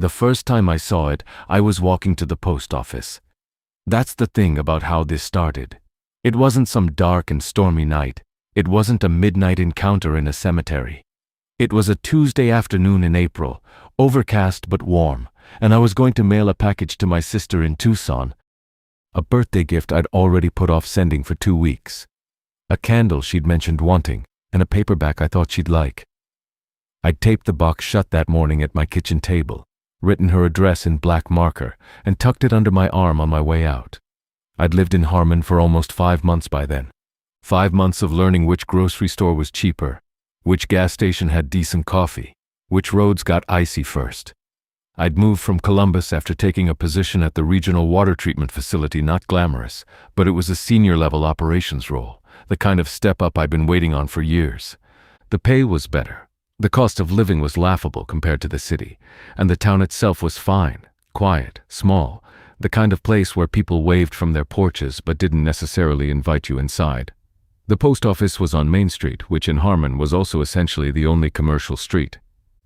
The first time I saw it, I was walking to the post office. That's the thing about how this started. It wasn't some dark and stormy night. It wasn't a midnight encounter in a cemetery. It was a Tuesday afternoon in April, overcast but warm, and I was going to mail a package to my sister in Tucson. A birthday gift I'd already put off sending for 2 weeks. A candle she'd mentioned wanting, and a paperback I thought she'd like. I'd taped the box shut that morning at my kitchen table, written her address in black marker, and tucked it under my arm on my way out. I'd lived in Harmon for almost 5 months by then. 5 months of learning which grocery store was cheaper, which gas station had decent coffee, which roads got icy first. I'd moved from Columbus after taking a position at the regional water treatment facility, not glamorous, but it was a senior-level operations role, the kind of step up I'd been waiting on for years. The pay was better. The cost of living was laughable compared to the city, and the town itself was fine, quiet, small, the kind of place where people waved from their porches but didn't necessarily invite you inside. The post office was on Main Street, which in Harmon was also essentially the only commercial street.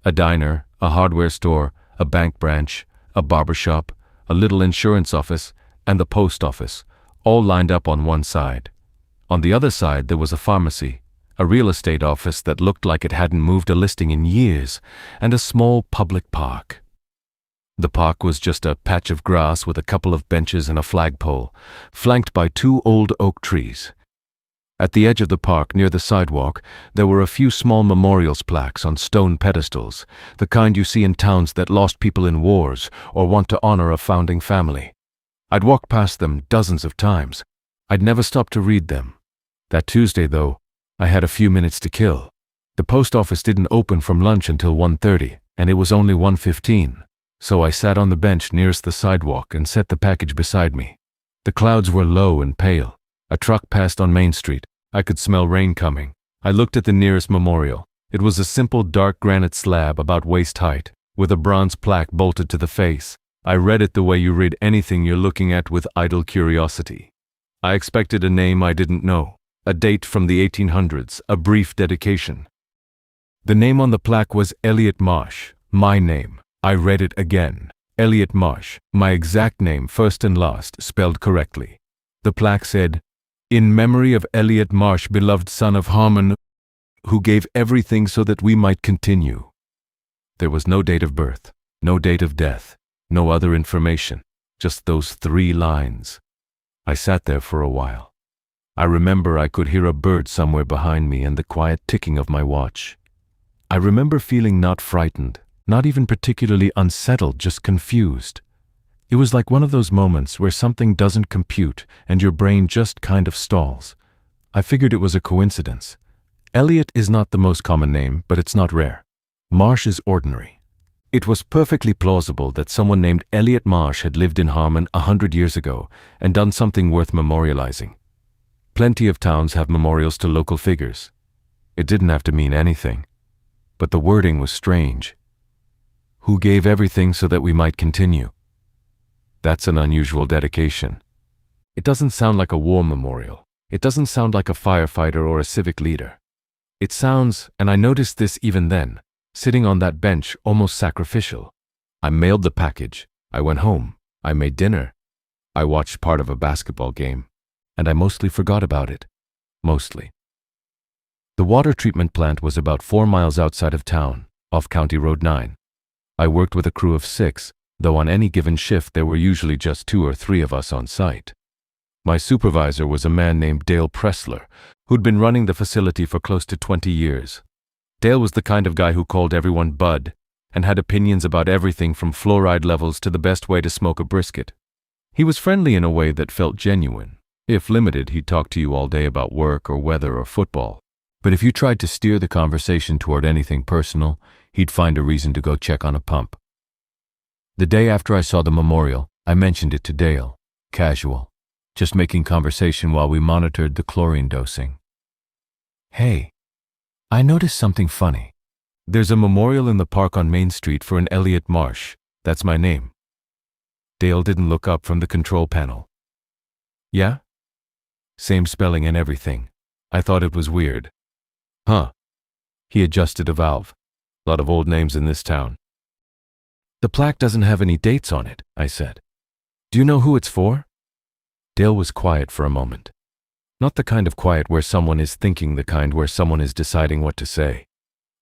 A diner, a hardware store, a bank branch, a barber shop, a little insurance office, and the post office, all lined up on one side. On the other side there was a pharmacy, a real estate office that looked like it hadn't moved a listing in years, and a small public park. The park was just a patch of grass with a couple of benches and a flagpole, flanked by 2 old oak trees. At the edge of the park, near the sidewalk, there were a few small memorials plaques on stone pedestals, the kind you see in towns that lost people in wars or want to honor a founding family. I'd walked past them dozens of times. I'd never stopped to read them. That Tuesday, though, I had a few minutes to kill. The post office didn't open from lunch until 1:30, and it was only 1:15, so I sat on the bench nearest the sidewalk and set the package beside me. The clouds were low and pale. A truck passed on Main Street. I could smell rain coming. I looked at the nearest memorial. It was a simple dark granite slab about waist height, with a bronze plaque bolted to the face. I read it the way you read anything you're looking at with idle curiosity. I expected a name I didn't know, a date from the 1800s, a brief dedication. The name on the plaque was Elliot Marsh, my name. I read it again. Elliot Marsh, my exact name, first and last, spelled correctly. The plaque said, "In memory of Elliot Marsh, beloved son of Harmon, who gave everything so that we might continue." There was no date of birth, no date of death, no other information, just those 3 lines. I sat there for a while. I remember I could hear a bird somewhere behind me and the quiet ticking of my watch. I remember feeling not frightened, not even particularly unsettled, just confused. It was like one of those moments where something doesn't compute and your brain just kind of stalls. I figured it was a coincidence. Elliot is not the most common name, but it's not rare. Marsh is ordinary. It was perfectly plausible that someone named Elliot Marsh had lived in Harmon 100 years ago and done something worth memorializing. Plenty of towns have memorials to local figures. It didn't have to mean anything, but the wording was strange. Who gave everything so that we might continue. That's an unusual dedication. It doesn't sound like a war memorial. It doesn't sound like a firefighter or a civic leader. It sounds, and I noticed this even then, sitting on that bench, almost sacrificial. I mailed the package. I went home. I made dinner. I watched part of a basketball game. And I mostly forgot about it. Mostly. The water treatment plant was about 4 miles outside of town, off County Road 9. I worked with a crew of 6, though on any given shift there were usually just 2 or 3 of us on site. My supervisor was a man named Dale Pressler, who'd been running the facility for close to 20 years. Dale was the kind of guy who called everyone Bud and had opinions about everything from fluoride levels to the best way to smoke a brisket. He was friendly in a way that felt genuine. If limited, he'd talk to you all day about work or weather or football. But if you tried to steer the conversation toward anything personal, he'd find a reason to go check on a pump. The day after I saw the memorial, I mentioned it to Dale, casual, just making conversation while we monitored the chlorine dosing. "Hey, I noticed something funny. There's a memorial in the park on Main Street for an Elliot Marsh. That's my name." Dale didn't look up from the control panel. "Yeah? Same spelling and everything. I thought it was weird." "Huh." He adjusted a valve. "Lot of old names in this town." The plaque doesn't have any dates on it, I said. Do you know who it's for? Dale was quiet for a moment. Not the kind of quiet where someone is thinking, the kind where someone is deciding what to say.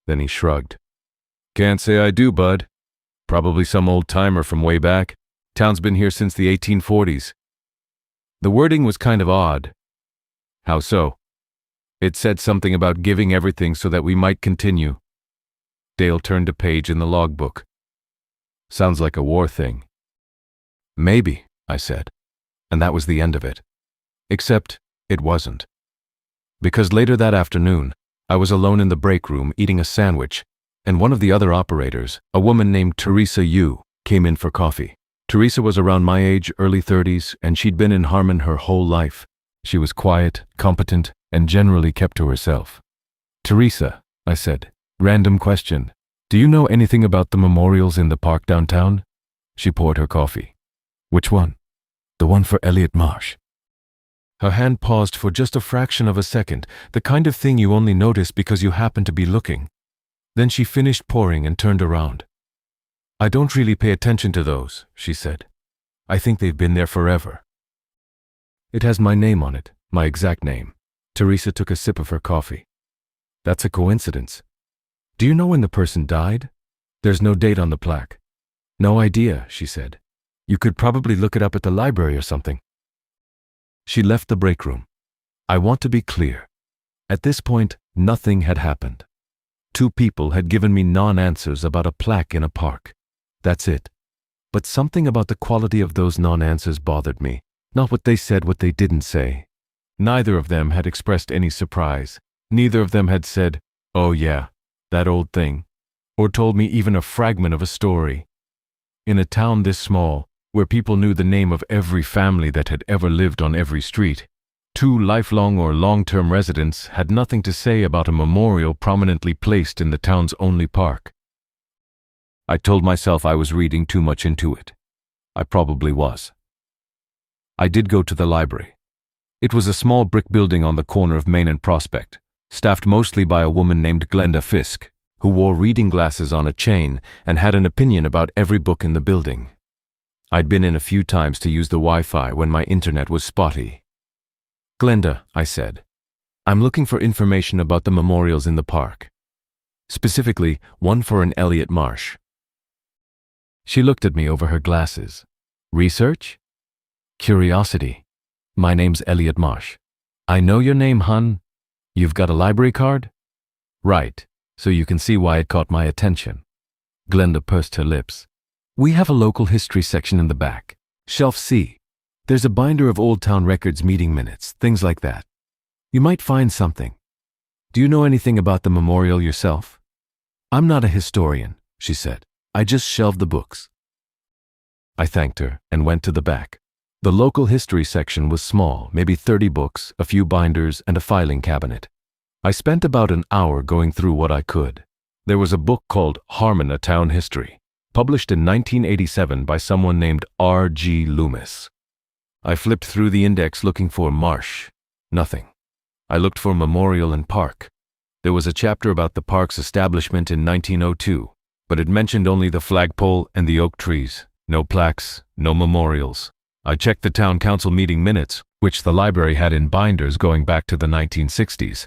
Then he shrugged. Can't say I do, bud. Probably some old-timer from way back. Town's been here since the 1840s. The wording was kind of odd. How so? It said something about giving everything so that we might continue. Dale turned a page in the logbook. Sounds like a war thing. Maybe, I said. And that was the end of it. Except it wasn't. Because later that afternoon, I was alone in the break room eating a sandwich, and one of the other operators, a woman named Teresa Yu, came in for coffee. Teresa was around my age, early 30s, and she'd been in Harmon her whole life. She was quiet, competent, and generally kept to herself. Teresa, I said, random question. Do you know anything about the memorials in the park downtown? She poured her coffee. Which one? The one for Elliot Marsh. Her hand paused for just a fraction of a second, the kind of thing you only notice because you happen to be looking. Then she finished pouring and turned around. I don't really pay attention to those, she said. I think they've been there forever. It has my name on it, my exact name. Teresa took a sip of her coffee. That's a coincidence. Do you know when the person died? There's no date on the plaque. No idea, she said. You could probably look it up at the library or something. She left the break room. I want to be clear. At this point, nothing had happened. 2 people had given me non-answers about a plaque in a park. That's it. But something about the quality of those non-answers bothered me. Not what they said, what they didn't say. Neither of them had expressed any surprise. Neither of them had said, oh yeah, that old thing, or told me even a fragment of a story. In a town this small, where people knew the name of every family that had ever lived on every street, 2 lifelong or long-term residents had nothing to say about a memorial prominently placed in the town's only park. I told myself I was reading too much into it. I probably was. I did go to the library. It was a small brick building on the corner of Main and Prospect, staffed mostly by a woman named Glenda Fisk, who wore reading glasses on a chain and had an opinion about every book in the building. I'd been in a few times to use the Wi-Fi when my internet was spotty. Glenda, I said, I'm looking for information about the memorials in the park. Specifically, one for an Elliot Marsh. She looked at me over her glasses. Research? Curiosity. My name's Elliot Marsh. I know your name, hun. You've got a library card? Right, so you can see why it caught my attention. Glenda pursed her lips. We have a local history section in the back. Shelf C. There's a binder of Old Town Records meeting minutes, things like that. You might find something. Do you know anything about the memorial yourself? I'm not a historian, she said. I just shelved the books. I thanked her and went to the back. The local history section was small, maybe 30 books, a few binders, and a filing cabinet. I spent about an hour going through what I could. There was a book called Harmon, A Town History, published in 1987 by someone named R.G. Loomis. I flipped through the index looking for Marsh. Nothing. I looked for Memorial and Park. There was a chapter about the park's establishment in 1902, but it mentioned only the flagpole and the oak trees. No plaques, no memorials. I checked the town council meeting minutes, which the library had in binders going back to the 1960s.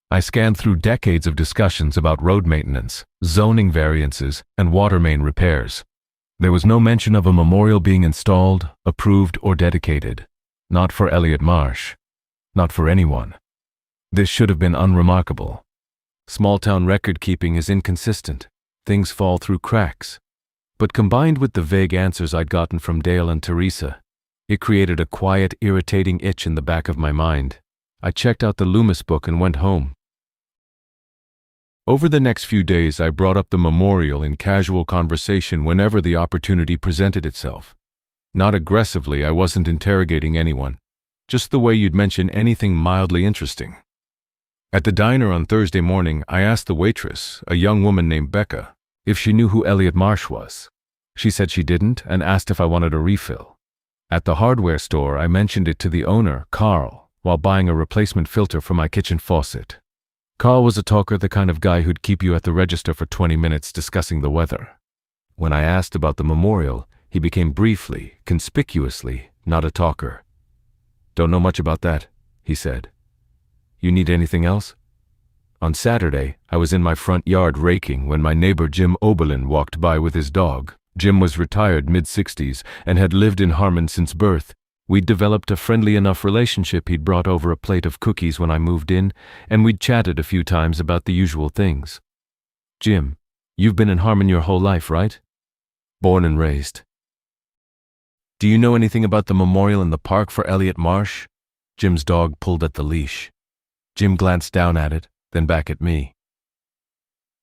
I scanned through decades of discussions about road maintenance, zoning variances, and water main repairs. There was no mention of a memorial being installed, approved, or dedicated. Not for Elliot Marsh. Not for anyone. This should have been unremarkable. Small-town record-keeping is inconsistent. Things fall through cracks. But combined with the vague answers I'd gotten from Dale and Teresa, it created a quiet, irritating itch in the back of my mind. I checked out the Loomis book and went home. Over the next few days, I brought up the memorial in casual conversation whenever the opportunity presented itself. Not aggressively, I wasn't interrogating anyone, just the way you'd mention anything mildly interesting. At the diner on Thursday morning, I asked the waitress, a young woman named Becca, if she knew who Elliot Marsh was. She said she didn't and asked if I wanted a refill. At the hardware store, I mentioned it to the owner, Carl, while buying a replacement filter for my kitchen faucet. Carl was a talker, the kind of guy who'd keep you at the register for 20 minutes discussing the weather. When I asked about the memorial, he became briefly, conspicuously, not a talker. "Don't know much about that," he said. "You need anything else?" On Saturday, I was in my front yard raking when my neighbor Jim Oberlin walked by with his dog. Jim was retired mid-60s and had lived in Harmon since birth. We'd developed a friendly enough relationship. He'd brought over a plate of cookies when I moved in, and we'd chatted a few times about the usual things. "Jim, you've been in Harmon your whole life, right?" "Born and raised." "Do you know anything about the memorial in the park for Elliot Marsh?" Jim's dog pulled at the leash. Jim glanced down at it, then back at me.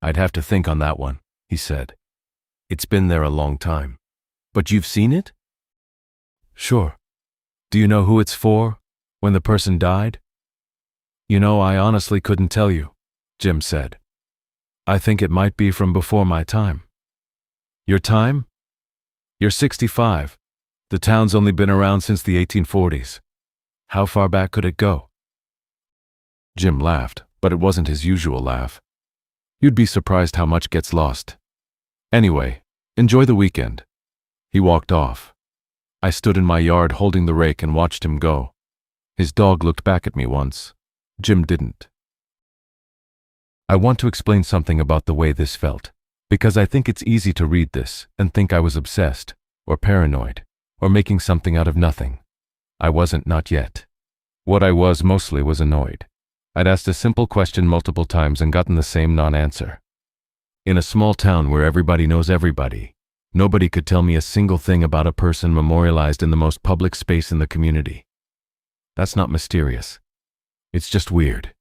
"I'd have to think on that one," he said. "It's been there a long time." "But you've seen it?" "Sure." "Do you know who it's for? When the person died?" "You know, I honestly couldn't tell you," Jim said. "I think it might be from before my time." "Your time? You're 65. The town's only been around since the 1840s. How far back could it go?" Jim laughed, but it wasn't his usual laugh. "You'd be surprised how much gets lost. Anyway, enjoy the weekend." He walked off. I stood in my yard holding the rake and watched him go. His dog looked back at me once. Jim didn't. I want to explain something about the way this felt, because I think it's easy to read this and think I was obsessed, or paranoid, or making something out of nothing. I wasn't, not yet. What I was mostly was annoyed. I'd asked a simple question multiple times and gotten the same non-answer. In a small town where everybody knows everybody, nobody could tell me a single thing about a person memorialized in the most public space in the community. That's not mysterious. It's just weird.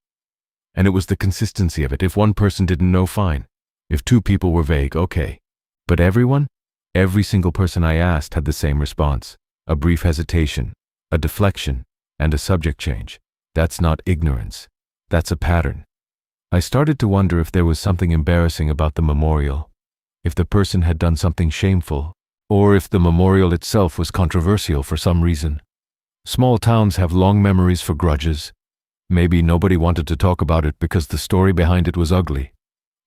And it was the consistency of it. If one person didn't know, fine. If two people were vague, okay. But everyone? Every single person I asked had the same response. A brief hesitation, a deflection, and a subject change. That's not ignorance. That's a pattern. I started to wonder if there was something embarrassing about the memorial, if the person had done something shameful, or if the memorial itself was controversial for some reason. Small towns have long memories for grudges. Maybe nobody wanted to talk about it because the story behind it was ugly.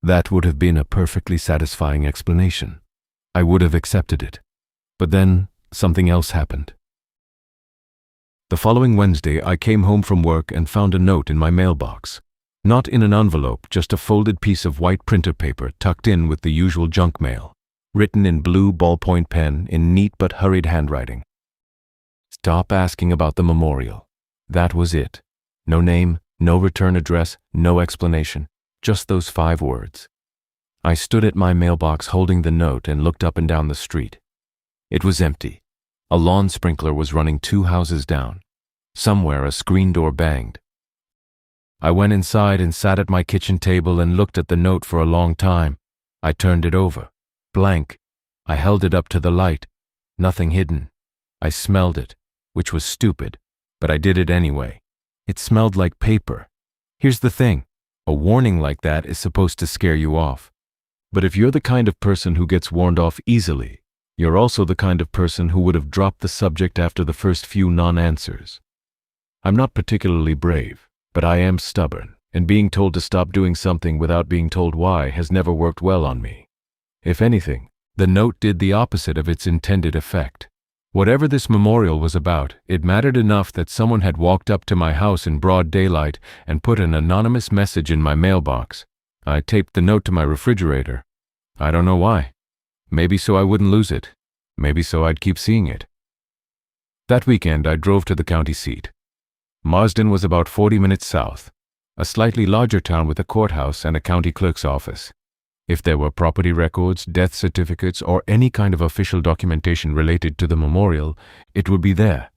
That would have been a perfectly satisfying explanation. I would have accepted it. But then something else happened. The following Wednesday, I came home from work and found a note in my mailbox. Not in an envelope, just a folded piece of white printer paper tucked in with the usual junk mail, written in blue ballpoint pen in neat but hurried handwriting. "Stop asking about the memorial." That was it. No name, no return address, no explanation, just those 5 words. I stood at my mailbox holding the note and looked up and down the street. It was empty. A lawn sprinkler was running 2 houses down. Somewhere a screen door banged. I went inside and sat at my kitchen table and looked at the note for a long time. I turned it over. Blank. I held it up to the light. Nothing hidden. I smelled it, which was stupid, but I did it anyway. It smelled like paper. Here's the thing. A warning like that is supposed to scare you off. But if you're the kind of person who gets warned off easily, you're also the kind of person who would have dropped the subject after the first few non-answers. I'm not particularly brave, but I am stubborn, and being told to stop doing something without being told why has never worked well on me. If anything, the note did the opposite of its intended effect. Whatever this memorial was about, it mattered enough that someone had walked up to my house in broad daylight and put an anonymous message in my mailbox. I taped the note to my refrigerator. I don't know why. Maybe so I wouldn't lose it. Maybe so I'd keep seeing it. That weekend, I drove to the county seat. Marsden was about 40 minutes south, a slightly larger town with a courthouse and a county clerk's office. If there were property records, death certificates, or any kind of official documentation related to the memorial, it would be there.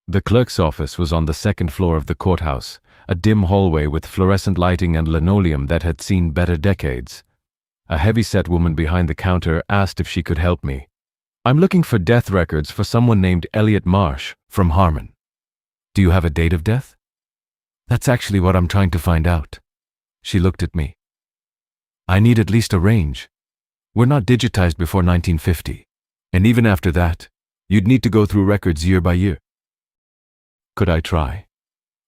The clerk's office was on the 2nd floor of the courthouse, a dim hallway with fluorescent lighting and linoleum that had seen better decades. A heavy-set woman behind the counter asked if she could help me. "I'm looking for death records for someone named Elliot Marsh from Harmon." "Do you have a date of death?" "That's actually what I'm trying to find out." She looked at me. "I need at least a range. We're not digitized before 1950. And even after that, you'd need to go through records year by year." Could I try?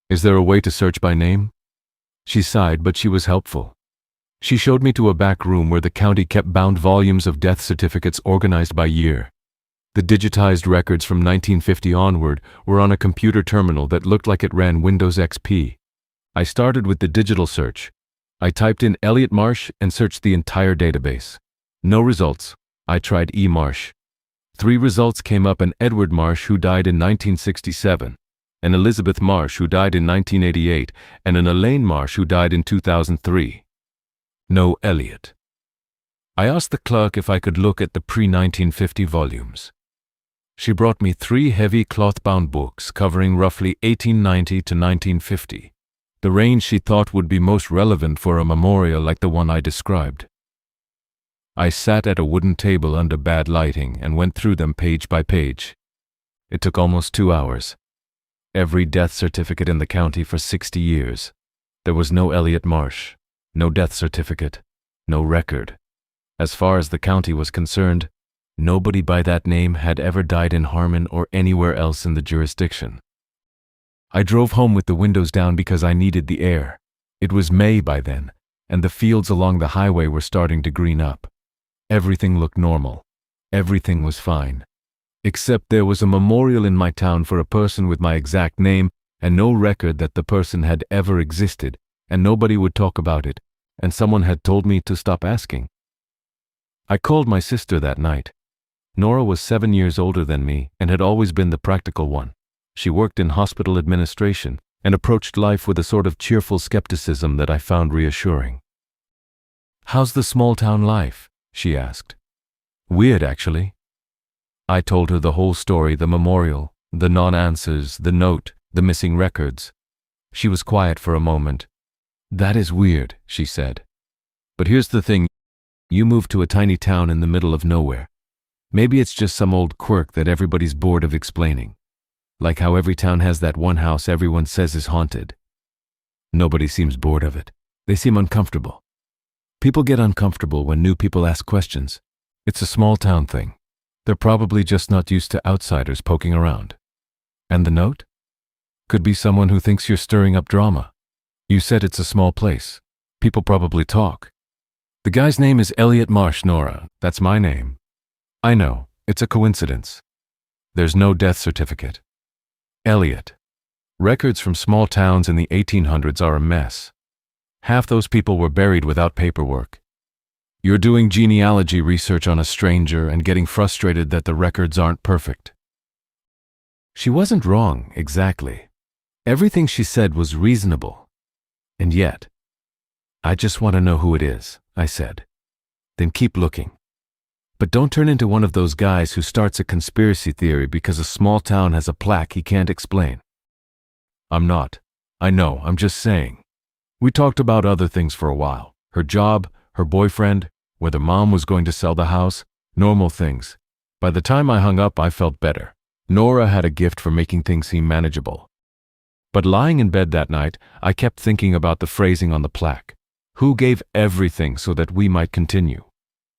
Is there a way to search by name? She sighed, but she was helpful. She showed me to a back room where the county kept bound volumes of death certificates organized by year. The digitized records from 1950 onward were on a computer terminal that looked like it ran Windows XP. I started with the digital search. I typed in Elliot Marsh and searched the entire database. No results. I tried E. Marsh. 3 results came up: an Edward Marsh who died in 1967, an Elizabeth Marsh who died in 1988, and an Elaine Marsh who died in 2003. No Elliot. I asked the clerk if I could look at the pre-1950 volumes. She brought me 3 heavy cloth-bound books covering roughly 1890 to 1950, the range she thought would be most relevant for a memorial like the one I described. I sat at a wooden table under bad lighting and went through them page by page. It took almost 2 hours. Every death certificate in the county for 60 years. There was no Elliot Marsh, no death certificate, no record. As far as the county was concerned, nobody by that name had ever died in Harmon or anywhere else in the jurisdiction. I drove home with the windows down because I needed the air. It was May by then, and the fields along the highway were starting to green up. Everything looked normal. Everything was fine. Except there was a memorial in my town for a person with my exact name and no record that the person had ever existed, and nobody would talk about it, and someone had told me to stop asking. I called my sister that night. Nora was 7 years older than me and had always been the practical one. She worked in hospital administration and approached life with a sort of cheerful skepticism that I found reassuring. "How's the small town life?" she asked. "Weird, actually." I told her the whole story: the memorial, the non-answers, the note, the missing records. She was quiet for a moment. "That is weird," she said. "But here's the thing. You moved to a tiny town in the middle of nowhere. Maybe it's just some old quirk that everybody's bored of explaining. Like how every town has that one house everyone says is haunted. Nobody seems bored of it. They seem uncomfortable. People get uncomfortable when new people ask questions. It's a small town thing. They're probably just not used to outsiders poking around." "And the note?" "Could be someone who thinks you're stirring up drama. You said it's a small place. People probably talk." "The guy's name is Elliot Marsh, Nora. That's my name." "I know. It's a coincidence. There's no death certificate." "Elliot. Records from small towns in the 1800s are a mess. Half those people were buried without paperwork. You're doing genealogy research on a stranger and getting frustrated that the records aren't perfect." She wasn't wrong, exactly. Everything she said was reasonable. And yet, "I just want to know who it is," I said. "Then keep looking. But don't turn into one of those guys who starts a conspiracy theory because a small town has a plaque he can't explain." "I'm not. I know, I'm just saying." We talked about other things for a while. Her job, her boyfriend, whether Mom was going to sell the house, normal things. By the time I hung up, I felt better. Nora had a gift for making things seem manageable. But lying in bed that night, I kept thinking about the phrasing on the plaque. Who gave everything so that we might continue?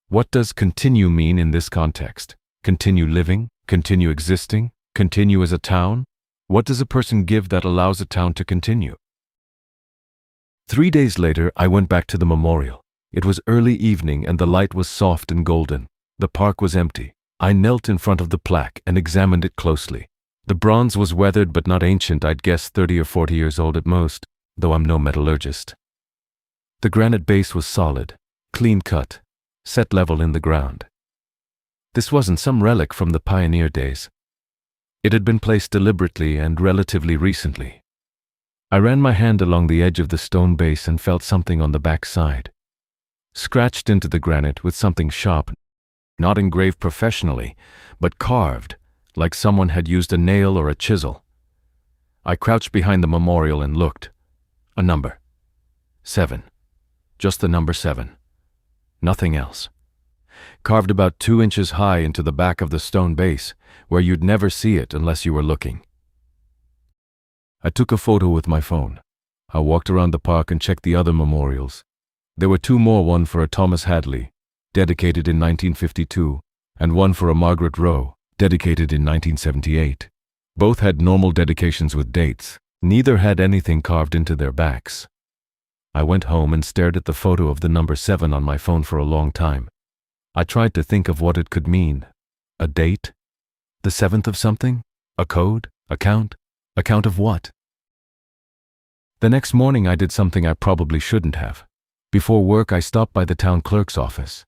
What does continue mean in this context? Continue living? Continue existing? Continue as a town? What does a person give that allows a town to continue? 3 days later, I went back to the memorial. It was early evening and the light was soft and golden. The park was empty. I knelt in front of the plaque and examined it closely. The bronze was weathered but not ancient. I'd guess 30 or 40 years old at most, though I'm no metallurgist. The granite base was solid, clean cut, set level in the ground. This wasn't some relic from the pioneer days. It had been placed deliberately and relatively recently. I ran my hand along the edge of the stone base and felt something on the back side. Scratched into the granite with something sharp, not engraved professionally, but carved, like someone had used a nail or a chisel. I crouched behind the memorial and looked. A number. 7. Just the number 7. Nothing else. Carved about 2 inches high into the back of the stone base, where you'd never see it unless you were looking. I took a photo with my phone. I walked around the park and checked the other memorials. There were 2 more, one for a Thomas Hadley, dedicated in 1952, and one for a Margaret Rowe, dedicated in 1978. Both had normal dedications with dates. Neither had anything carved into their backs. I went home and stared at the photo of the number 7 on my phone for a long time. I tried to think of what it could mean. A date? The 7th of something? A code? A count? A count of what? The next morning I did something I probably shouldn't have. Before work I stopped by the town clerk's office.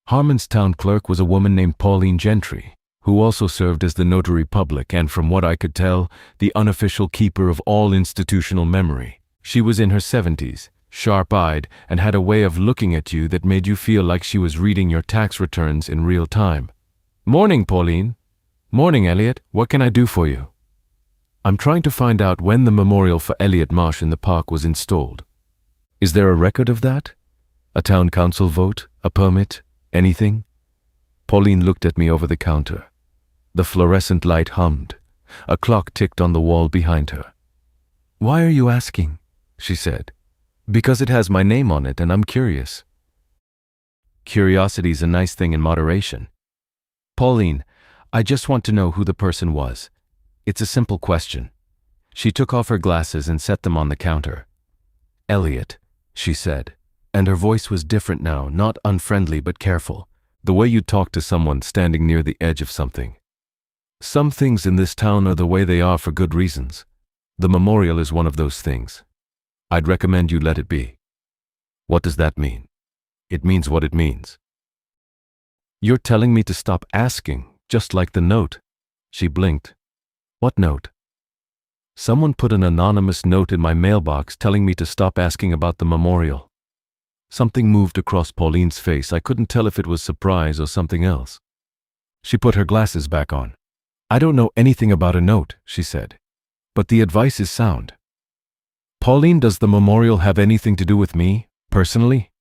Harmon's town clerk was a woman named Pauline Gentry, who also served as the notary public and, from what I could tell, the unofficial keeper of all institutional memory. She was in her 70s, sharp-eyed, and had a way of looking at you that made you feel like she was reading your tax returns in real time. "Morning, Pauline." "Morning, Elliot. What can I do for you?" "I'm trying to find out when the memorial for Elliot Marsh in the park was installed. Is there a record of that? A town council vote? A permit? Anything?" Pauline looked at me over the counter. The fluorescent light hummed. A clock ticked on the wall behind her. "Why are you asking?" she said. "Because it has my name on it and I'm curious." Curiosity's a nice thing in moderation. "Pauline, I just want to know who the person was. It's a simple question." She took off her glasses and set them on the counter. "Elliot," she said, and her voice was different now, not unfriendly but careful, the way you talk to someone standing near the edge of something. "Some things in this town are the way they are for good reasons. The memorial is one of those things. I'd recommend you let it be." "What does that mean?" "It means what it means." "You're telling me to stop asking, just like the note." She blinked. "What note?" "Someone put an anonymous note in my mailbox telling me to stop asking about the memorial." Something moved across Pauline's face. I couldn't tell if it was surprise or something else. She put her glasses back on. "I don't know anything about a note," she said, "but the advice is sound." "Pauline, does the memorial have anything to do with me, personally?"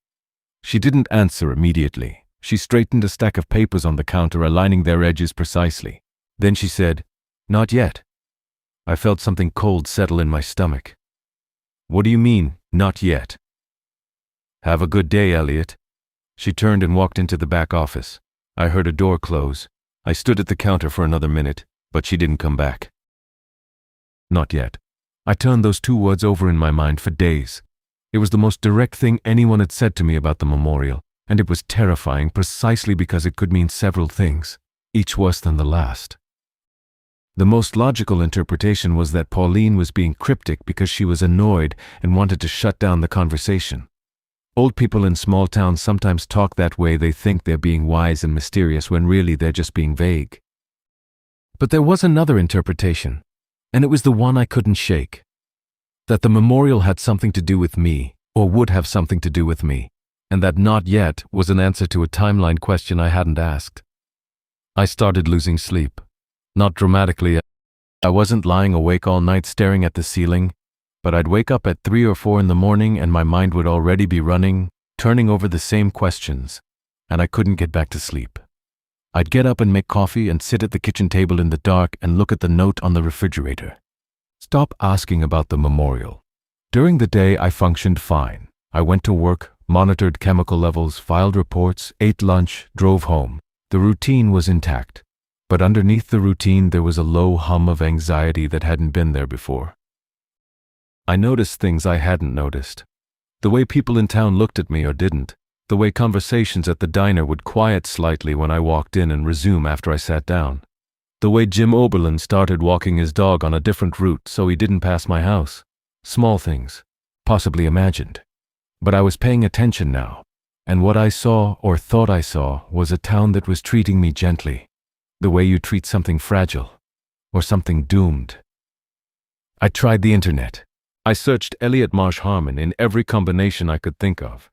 She didn't answer immediately. She straightened a stack of papers on the counter, aligning their edges precisely. Then she said, "Not yet." I felt something cold settle in my stomach. "What do you mean, not yet?" "Have a good day, Elliot." She turned and walked into the back office. I heard a door close. I stood at the counter for another minute, but she didn't come back. Not yet. I turned those 2 words over in my mind for days. It was the most direct thing anyone had said to me about the memorial, and it was terrifying precisely because it could mean several things, each worse than the last. The most logical interpretation was that Pauline was being cryptic because she was annoyed and wanted to shut down the conversation. Old people in small towns sometimes talk that way. They think they're being wise and mysterious when really they're just being vague. But there was another interpretation, and it was the one I couldn't shake. That the memorial had something to do with me, or would have something to do with me, and that "not yet" was an answer to a timeline question I hadn't asked. I started losing sleep. Not dramatically. I wasn't lying awake all night staring at the ceiling, but I'd wake up at 3 or 4 in the morning and my mind would already be running, turning over the same questions, and I couldn't get back to sleep. I'd get up and make coffee and sit at the kitchen table in the dark and look at the note on the refrigerator. Stop asking about the memorial. During the day, I functioned fine. I went to work, monitored chemical levels, filed reports, ate lunch, drove home. The routine was intact. But underneath the routine, there was a low hum of anxiety that hadn't been there before. I noticed things I hadn't noticed. The way people in town looked at me or didn't. The way conversations at the diner would quiet slightly when I walked in and resume after I sat down. The way Jim Oberlin started walking his dog on a different route so he didn't pass my house. Small things, possibly imagined. But I was paying attention now, and what I saw or thought I saw was a town that was treating me gently, the way you treat something fragile or something doomed. I tried the internet. I searched Elliot Marsh Harmon in every combination I could think of.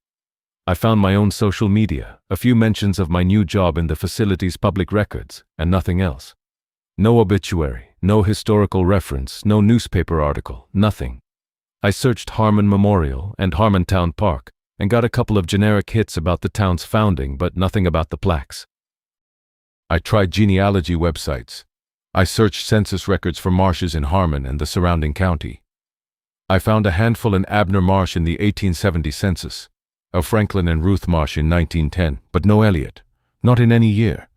I found my own social media, a few mentions of my new job in the facility's public records, and nothing else. No obituary, no historical reference, no newspaper article, nothing. I searched Harmon Memorial and Harmontown Park and got a couple of generic hits about the town's founding, but nothing about the plaques. I tried genealogy websites. I searched census records for marshes in Harmon and the surrounding county. I found a handful in Abner Marsh in the 1870 census, a Franklin and Ruth Marsh in 1910, but no Elliot, not in any year.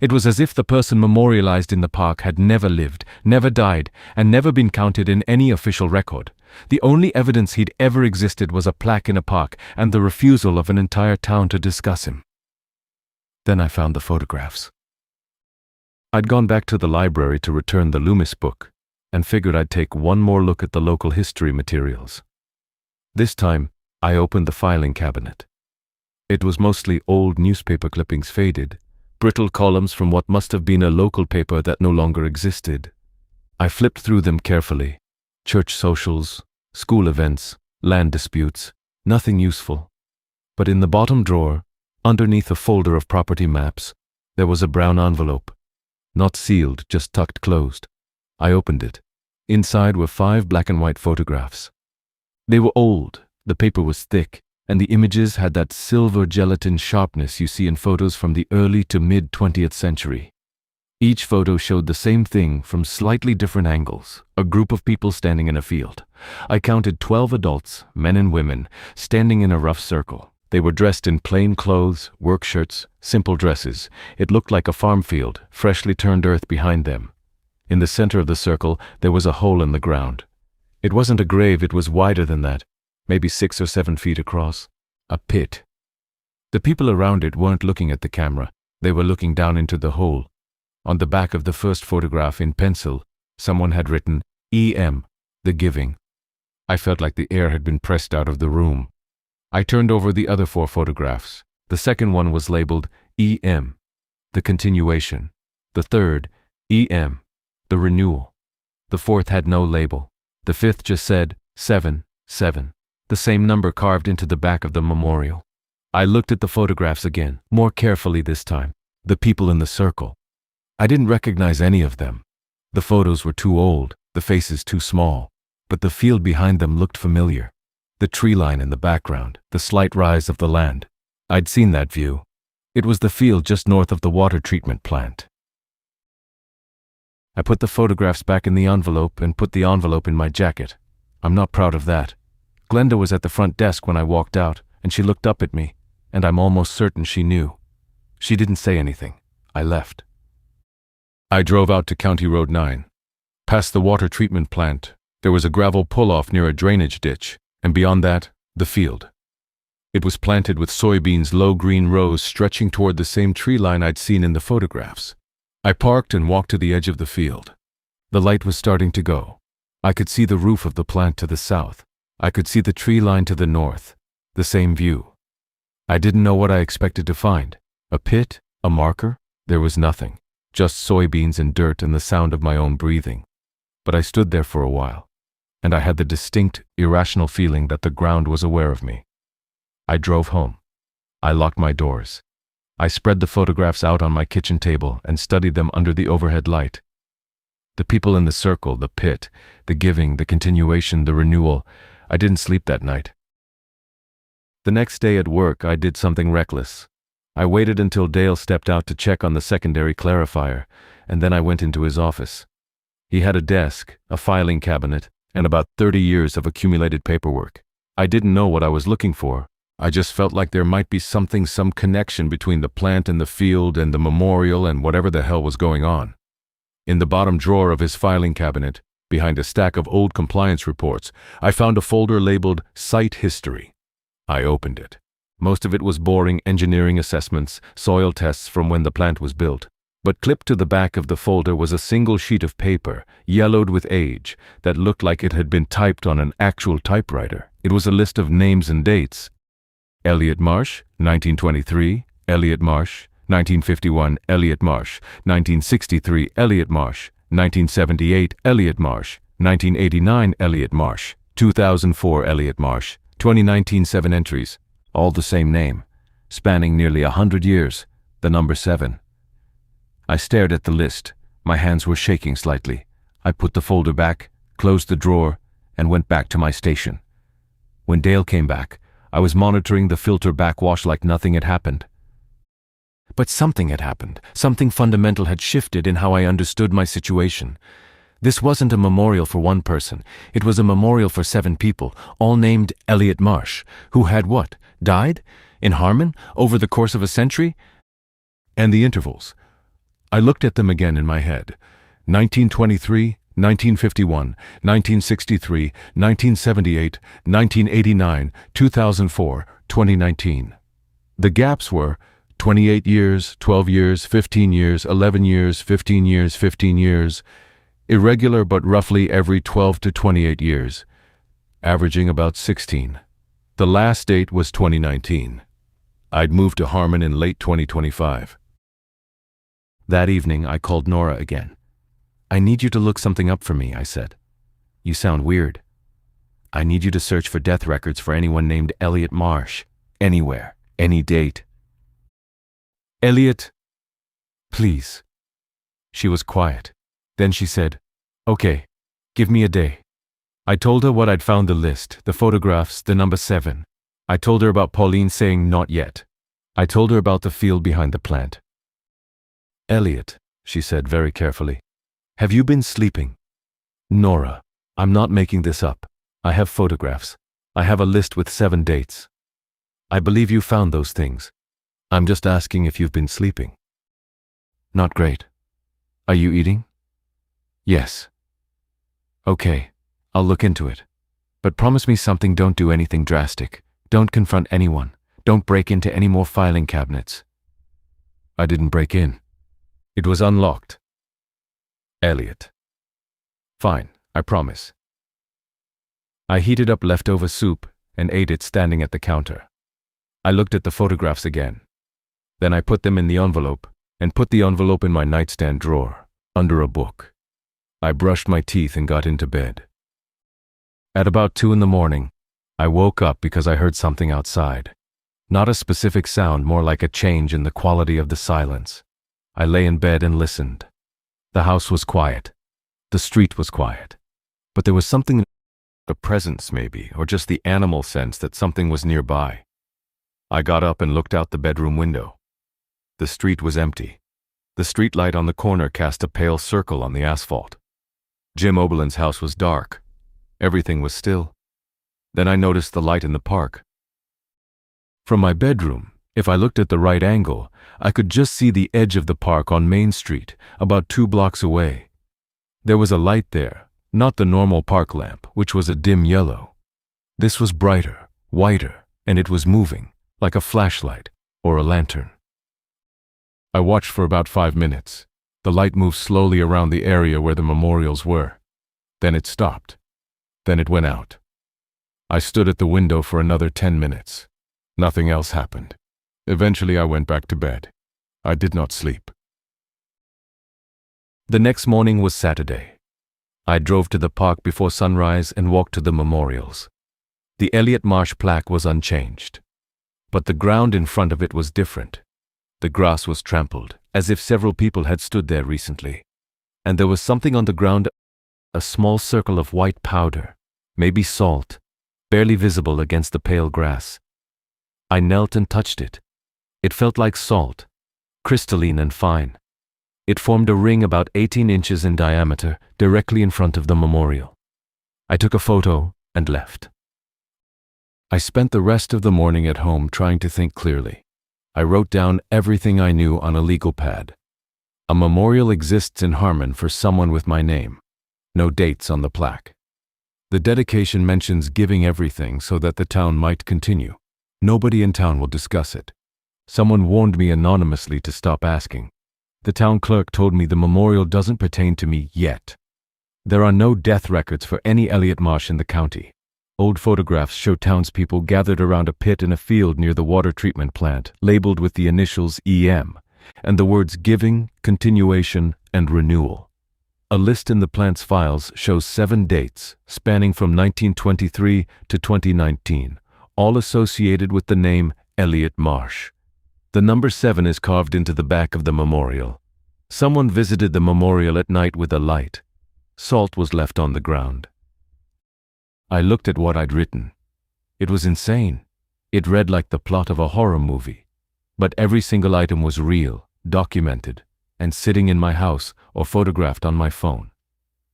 It was as if the person memorialized in the park had never lived, never died, and never been counted in any official record. The only evidence he'd ever existed was a plaque in a park and the refusal of an entire town to discuss him. Then I found the photographs. I'd gone back to the library to return the Loomis book and figured I'd take one more look at the local history materials. This time, I opened the filing cabinet. It was mostly old newspaper clippings, faded, brittle columns from what must have been a local paper that no longer existed. I flipped through them carefully. Church socials, school events, land disputes, nothing useful. But in the bottom drawer, underneath a folder of property maps, there was a brown envelope. Not sealed, just tucked closed. I opened it. Inside were 5 black and white photographs. They were old, the paper was thick, and the images had that silver gelatin sharpness you see in photos from the early to mid-20th century. Each photo showed the same thing from slightly different angles, a group of people standing in a field. I counted 12 adults, men and women, standing in a rough circle. They were dressed in plain clothes, work shirts, simple dresses. It looked like a farm field, freshly turned earth behind them. In the center of the circle, there was a hole in the ground. It wasn't a grave, it was wider than that, maybe 6 or 7 feet across. A pit. The people around it weren't looking at the camera. They were looking down into the hole. On the back of the first photograph in pencil, someone had written, "E.M., the giving." I felt like the air had been pressed out of the room. I turned over the other 4 photographs. The second one was labeled E.M., the continuation. The third, E.M., the renewal. The fourth had no label. The fifth just said 7-7, the same number carved into the back of the memorial. I looked at the photographs again, more carefully this time. The people in the circle. I didn't recognize any of them. The photos were too old, the faces too small, but the field behind them looked familiar. The tree line in the background, the slight rise of the land. I'd seen that view. It was the field just north of the water treatment plant. I put the photographs back in the envelope and put the envelope in my jacket. I'm not proud of that. Glenda was at the front desk when I walked out, and she looked up at me, and I'm almost certain she knew. She didn't say anything. I left. I drove out to County Road 9. Past the water treatment plant, there was a gravel pull-off near a drainage ditch, and beyond that, the field. It was planted with soybeans, low green rows stretching toward the same tree line I'd seen in the photographs. I parked and walked to the edge of the field. The light was starting to go. I could see the roof of the plant to the south. I could see the tree line to the north. The same view. I didn't know what I expected to find. A pit? A marker? There was nothing. Just soybeans and dirt and the sound of my own breathing. But I stood there for a while, and I had the distinct, irrational feeling that the ground was aware of me. I drove home. I locked my doors. I spread the photographs out on my kitchen table and studied them under the overhead light. The people in the circle, the pit, the giving, the continuation, the renewal. I didn't sleep that night. The next day at work, I did something reckless. I waited until Dale stepped out to check on the secondary clarifier, and then I went into his office. He had a desk, a filing cabinet, and about 30 years of accumulated paperwork. I didn't know what I was looking for. I just felt like there might be some connection between the plant and the field and the memorial and whatever the hell was going on. In the bottom drawer of his filing cabinet, behind a stack of old compliance reports, I found a folder labeled Site History. I opened it. Most of it was boring engineering assessments, soil tests from when the plant was built. But clipped to the back of the folder was a single sheet of paper, yellowed with age, that looked like it had been typed on an actual typewriter. It was a list of names and dates. Elliot Marsh, 1923, Elliot Marsh, 1951, Elliot Marsh, 1963, Elliot Marsh, 1978, Elliot Marsh, 1989, Elliot Marsh, 2004, Elliot Marsh, 2019, 7 entries, all the same name, spanning nearly 100 years, the number 7. I stared at the list. My hands were shaking slightly. I put the folder back, closed the drawer, and went back to my station. When Dale came back, I was monitoring the filter backwash like nothing had happened. But something had happened. Something fundamental had shifted in how I understood my situation. This wasn't a memorial for one person. It was a memorial for 7 people, all named Elliot Marsh, who had what? Died? In Harmon? Over the course of a century? And the intervals. I looked at them again in my head. 1923, 1951, 1963, 1978, 1989, 2004, 2019. The gaps were 28 years, 12 years, 15 years, 11 years, 15 years, 15 years, irregular but roughly every 12 to 28 years, averaging about 16. The last date was 2019. I'd moved to Harmon in late 2025. That evening, I called Nora again. "I need you to look something up for me," I said. "You sound weird. I need you to search for death records for anyone named Elliot Marsh. Anywhere, any date." "Elliot, please." She was quiet. Then she said, "Okay, give me a day." I told her what I'd found, the list, the photographs, the number 7. I told her about Pauline saying not yet. I told her about the field behind the plant. "Elliot," she said very carefully, "have you been sleeping?" "Nora, I'm not making this up. I have photographs. I have a list with 7 dates. I believe you found those things. I'm just asking if you've been sleeping." "Not great. Are you eating?" "Yes." "Okay, I'll look into it. But promise me something. Don't do anything drastic. Don't confront anyone. Don't break into any more filing cabinets." "I didn't break in. It was unlocked." "Elliot." "Fine, I promise." I heated up leftover soup and ate it standing at the counter. I looked at the photographs again. Then I put them in the envelope and put the envelope in my nightstand drawer, under a book. I brushed my teeth and got into bed. At about 2 in the morning, I woke up because I heard something outside. Not a specific sound, more like a change in the quality of the silence. I lay in bed and listened. The house was quiet. The street was quiet. But there was something, a presence maybe, or just the animal sense that something was nearby. I got up and looked out the bedroom window. The street was empty. The streetlight on the corner cast a pale circle on the asphalt. Jim Oberlin's house was dark. Everything was still. Then I noticed the light in the park. From my bedroom, if I looked at the right angle, I could just see the edge of the park on Main Street, about 2 blocks away. There was a light there, not the normal park lamp, which was a dim yellow. This was brighter, whiter, and it was moving, like a flashlight or a lantern. I watched for about 5 minutes. The light moved slowly around the area where the memorials were. Then it stopped. Then it went out. I stood at the window for another 10 minutes. Nothing else happened. Eventually I went back to bed. I did not sleep. The next morning was Saturday. I drove to the park before sunrise and walked to the memorials. The Elliot Marsh plaque was unchanged. But the ground in front of it was different. The grass was trampled, as if several people had stood there recently. And there was something on the ground, a small circle of white powder, maybe salt, barely visible against the pale grass. I knelt and touched it. It felt like salt, crystalline and fine. It formed a ring about 18 inches in diameter, directly in front of the memorial. I took a photo and left. I spent the rest of the morning at home trying to think clearly. I wrote down everything I knew on a legal pad. A memorial exists in Harmon for someone with my name. No dates on the plaque. The dedication mentions giving everything so that the town might continue. Nobody in town will discuss it. Someone warned me anonymously to stop asking. The town clerk told me the memorial doesn't pertain to me yet. There are no death records for any Elliot Marsh in the county. Old photographs show townspeople gathered around a pit in a field near the water treatment plant, labeled with the initials EM, and the words giving, continuation, and renewal. A list in the plant's files shows 7 dates, spanning from 1923 to 2019, all associated with the name Elliot Marsh. The number 7 is carved into the back of the memorial. Someone visited the memorial at night with a light. Salt was left on the ground. I looked at what I'd written. It was insane. It read like the plot of a horror movie. But every single item was real, documented, and sitting in my house or photographed on my phone.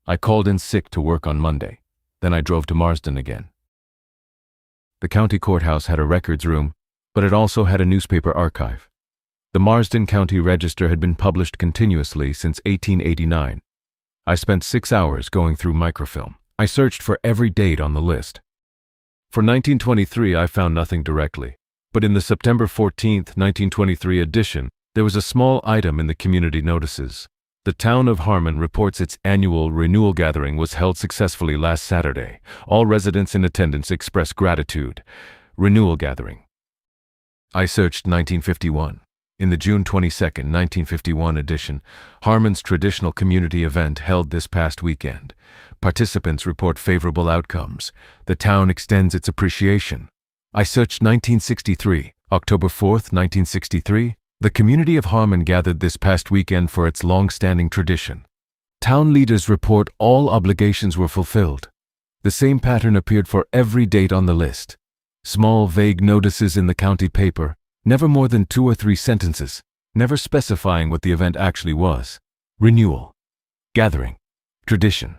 I called in sick to work on Monday. Then I drove to Marsden again. The county courthouse had a records room, but it also had a newspaper archive. The Marsden County Register had been published continuously since 1889. I spent 6 hours going through microfilm. I searched for every date on the list. For 1923, I found nothing directly, but in the September 14, 1923 edition, there was a small item in the community notices. The town of Harmon reports its annual renewal gathering was held successfully last Saturday. All residents in attendance express gratitude. Renewal gathering. I searched 1951. In the June 22, 1951 edition, Harmon's traditional community event held this past weekend. Participants report favorable outcomes. The town extends its appreciation. I searched 1963, October 4th, 1963. The community of Harmon gathered this past weekend for its long-standing tradition. Town leaders report all obligations were fulfilled. The same pattern appeared for every date on the list. Small, vague notices in the county paper, never more than 2 or 3 sentences, never specifying what the event actually was. Renewal, gathering, tradition,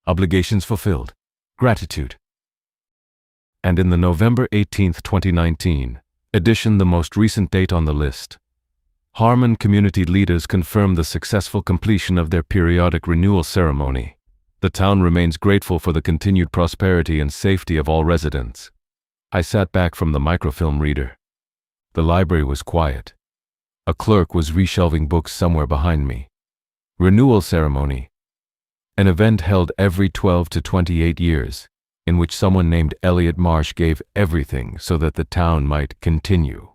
obligations fulfilled, gratitude. And in the November 18, 2019 edition, the most recent date on the list, Harmon community leaders confirmed the successful completion of their periodic renewal ceremony. The town remains grateful for the continued prosperity and safety of all residents. I sat back from the microfilm reader. The library was quiet. A clerk was reshelving books somewhere behind me. Renewal ceremony. An event held every 12 to 28 years, in which someone named Elliot Marsh gave everything so that the town might continue.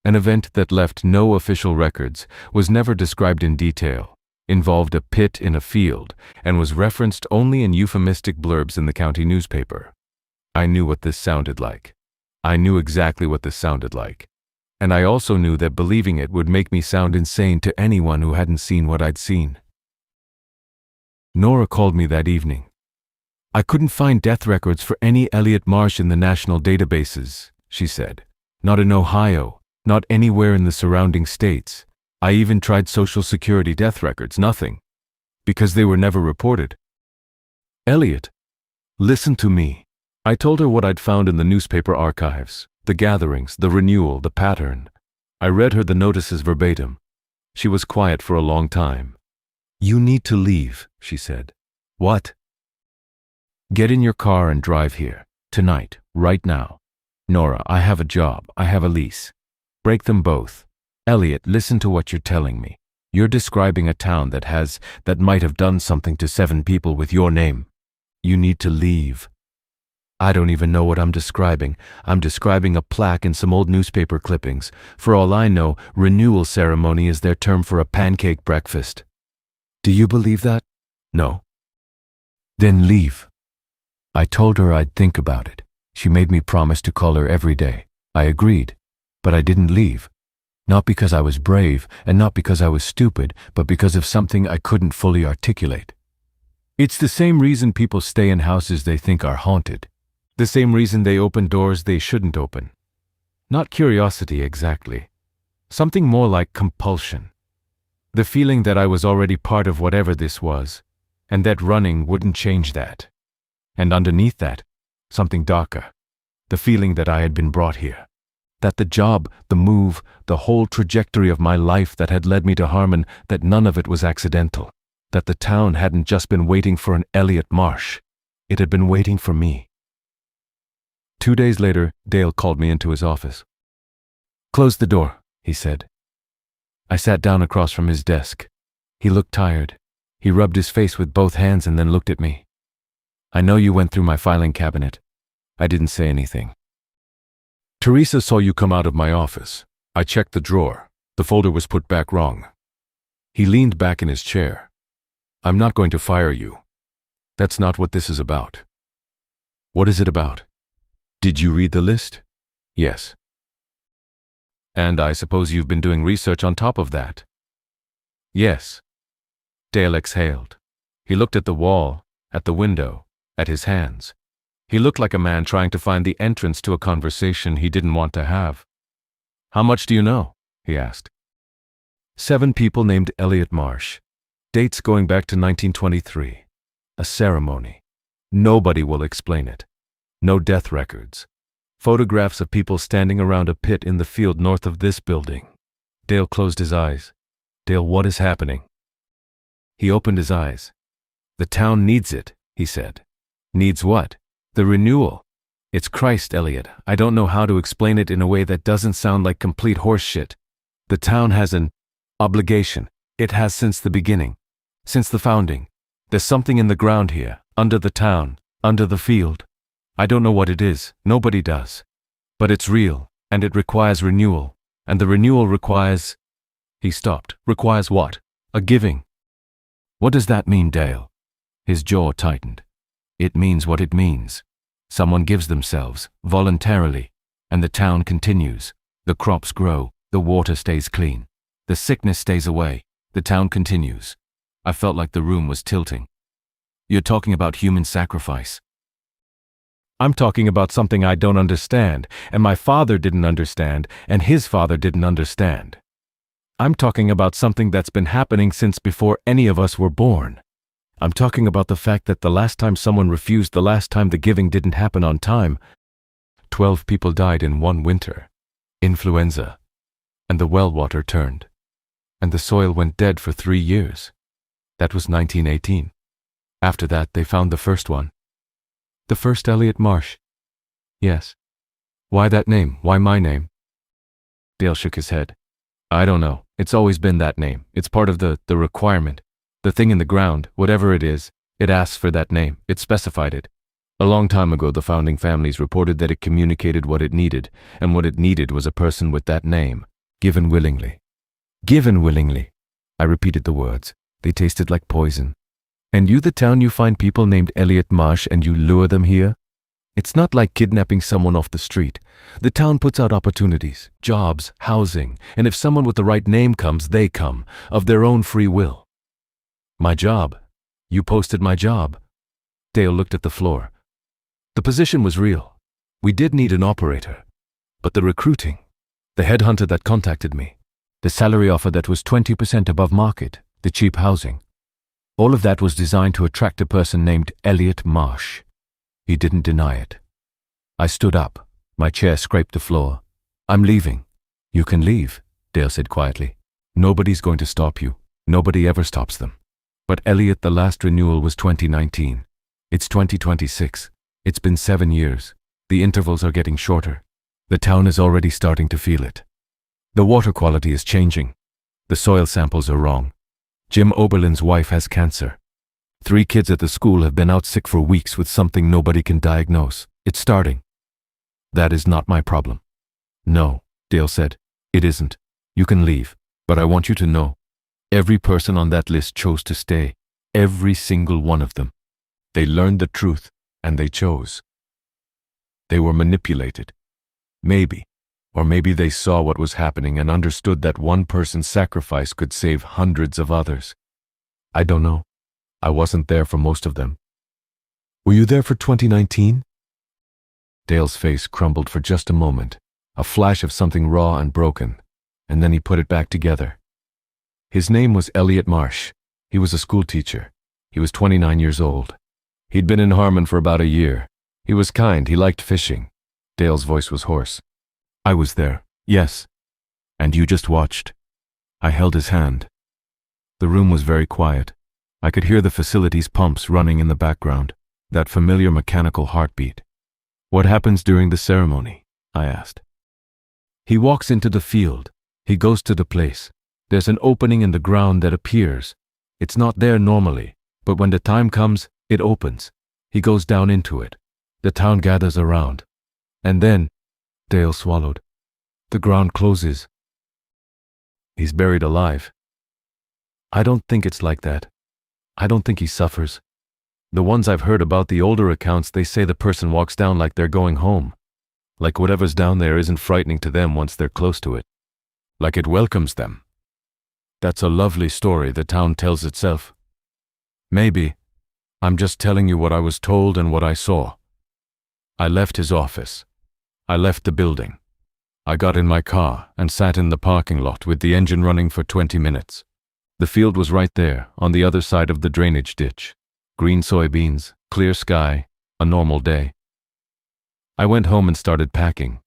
An event that left no official records, was never described in detail, involved a pit in a field, and was referenced only in euphemistic blurbs in the county newspaper. I knew what this sounded like. I knew exactly what this sounded like. And I also knew that believing it would make me sound insane to anyone who hadn't seen what I'd seen. Nora called me that evening. I couldn't find death records for any Elliot Marsh in the national databases, she said. Not in Ohio. Not anywhere in the surrounding states. I even tried Social Security death records, nothing. Because they were never reported. Elliot, listen to me. I told her what I'd found in the newspaper archives, the gatherings, the renewal, the pattern. I read her the notices verbatim. She was quiet for a long time. You need to leave, she said. What? Get in your car and drive here. Tonight. Right now. Nora, I have a job. I have a lease. Break them both. Elliot, listen to what you're telling me. You're describing a town that might have done something to 7 people with your name. You need to leave. I don't even know what I'm describing. I'm describing a plaque and some old newspaper clippings. For all I know, renewal ceremony is their term for a pancake breakfast. Do you believe that? No. Then leave. I told her I'd think about it. She made me promise to call her every day. I agreed. But I didn't leave. Not because I was brave, and not because I was stupid, but because of something I couldn't fully articulate. It's the same reason people stay in houses they think are haunted. The same reason they open doors they shouldn't open. Not curiosity exactly. Something more like compulsion. The feeling that I was already part of whatever this was, and that running wouldn't change that. And underneath that, something darker. The feeling that I had been brought here. That the job, the move, the whole trajectory of my life that had led me to Harmon, that none of it was accidental. That the town hadn't just been waiting for an Elliot Marsh. It had been waiting for me. 2 days later, Dale called me into his office. Close the door, he said. I sat down across from his desk. He looked tired. He rubbed his face with both hands and then looked at me. I know you went through my filing cabinet. I didn't say anything. Teresa saw you come out of my office. I checked the drawer. The folder was put back wrong. He leaned back in his chair. I'm not going to fire you. That's not what this is about. What is it about? Did you read the list? Yes. And I suppose you've been doing research on top of that? Yes. Dale exhaled. He looked at the wall, at the window, at his hands. He looked like a man trying to find the entrance to a conversation he didn't want to have. How much do you know? He asked. 7 people named Elliot Marsh. Dates going back to 1923. A ceremony. Nobody will explain it. No death records. Photographs of people standing around a pit in the field north of this building. Dale closed his eyes. Dale, what is happening? He opened his eyes. The town needs it, he said. Needs what? The renewal. It's Christ, Elliot. I don't know how to explain it in a way that doesn't sound like complete horseshit. The town has an obligation. It has since the beginning. Since the founding. There's something in the ground here, under the town, under the field. I don't know what it is, nobody does. But it's real, and it requires renewal. And the renewal requires… He stopped. Requires what? A giving. What does that mean, Dale? His jaw tightened. It means what it means. Someone gives themselves, voluntarily, and the town continues. The crops grow, the water stays clean. The sickness stays away, the town continues. I felt like the room was tilting. You're talking about human sacrifice. I'm talking about something I don't understand, and my father didn't understand, and his father didn't understand. I'm talking about something that's been happening since before any of us were born. I'm talking about the fact that the last time someone refused, the last time the giving didn't happen on time, 12 people died in one winter. Influenza. And the well water turned. And the soil went dead for 3 years. That was 1918. After that, they found the first one. The first Elliot Marsh. Yes. Why that name? Why my name? Dale shook his head. I don't know. It's always been that name. It's part of the requirement. The thing in the ground, whatever it is, it asks for that name. It specified it. A long time ago, the founding families reported that it communicated what it needed, and what it needed was a person with that name, given willingly. Given willingly. I repeated the words. They tasted like poison. And you, the town, you find people named Elliot Marsh and you lure them here? It's not like kidnapping someone off the street. The town puts out opportunities, jobs, housing, and if someone with the right name comes, they come, of their own free will. My job. You posted my job. Dale looked at the floor. The position was real. We did need an operator. But the recruiting, the headhunter that contacted me, the salary offer that was 20% above market, the cheap housing, all of that was designed to attract a person named Elliot Marsh. He didn't deny it. I stood up. My chair scraped the floor. I'm leaving. You can leave, Dale said quietly. Nobody's going to stop you. Nobody ever stops them. But Elliot, the last renewal was 2019. It's 2026. It's been 7 years. The intervals are getting shorter. The town is already starting to feel it. The water quality is changing. The soil samples are wrong. Jim Oberlin's wife has cancer. 3 kids at the school have been out sick for weeks with something nobody can diagnose. It's starting. That is not my problem. No, Dale said. It isn't. You can leave. But I want you to know, every person on that list chose to stay. Every single one of them. They learned the truth, and they chose. They were manipulated. Maybe. Or maybe they saw what was happening and understood that one person's sacrifice could save hundreds of others. I don't know. I wasn't there for most of them. Were you there for 2019? Dale's face crumbled for just a moment, a flash of something raw and broken, and then he put it back together. His name was Elliot Marsh. He was a school teacher. He was 29 years old. He'd been in Harmon for about a year. He was kind. He liked fishing. Dale's voice was hoarse. I was there, yes. And you just watched. I held his hand. The room was very quiet. I could hear the facility's pumps running in the background, that familiar mechanical heartbeat. What happens during the ceremony? I asked. He walks into the field. He goes to the place. There's an opening in the ground that appears. It's not there normally, but when the time comes, it opens. He goes down into it. The town gathers around. And then, Dale swallowed, the ground closes. He's buried alive. I don't think it's like that. I don't think he suffers. The ones I've heard about, the older accounts, they say the person walks down like they're going home. Like whatever's down there isn't frightening to them once they're close to it. Like it welcomes them. That's a lovely story the town tells itself. Maybe. I'm just telling you what I was told and what I saw. I left his office. I left the building. I got in my car and sat in the parking lot with the engine running for 20 minutes. The field was right there, on the other side of the drainage ditch. Green soybeans, clear sky, a normal day. I went home and started packing.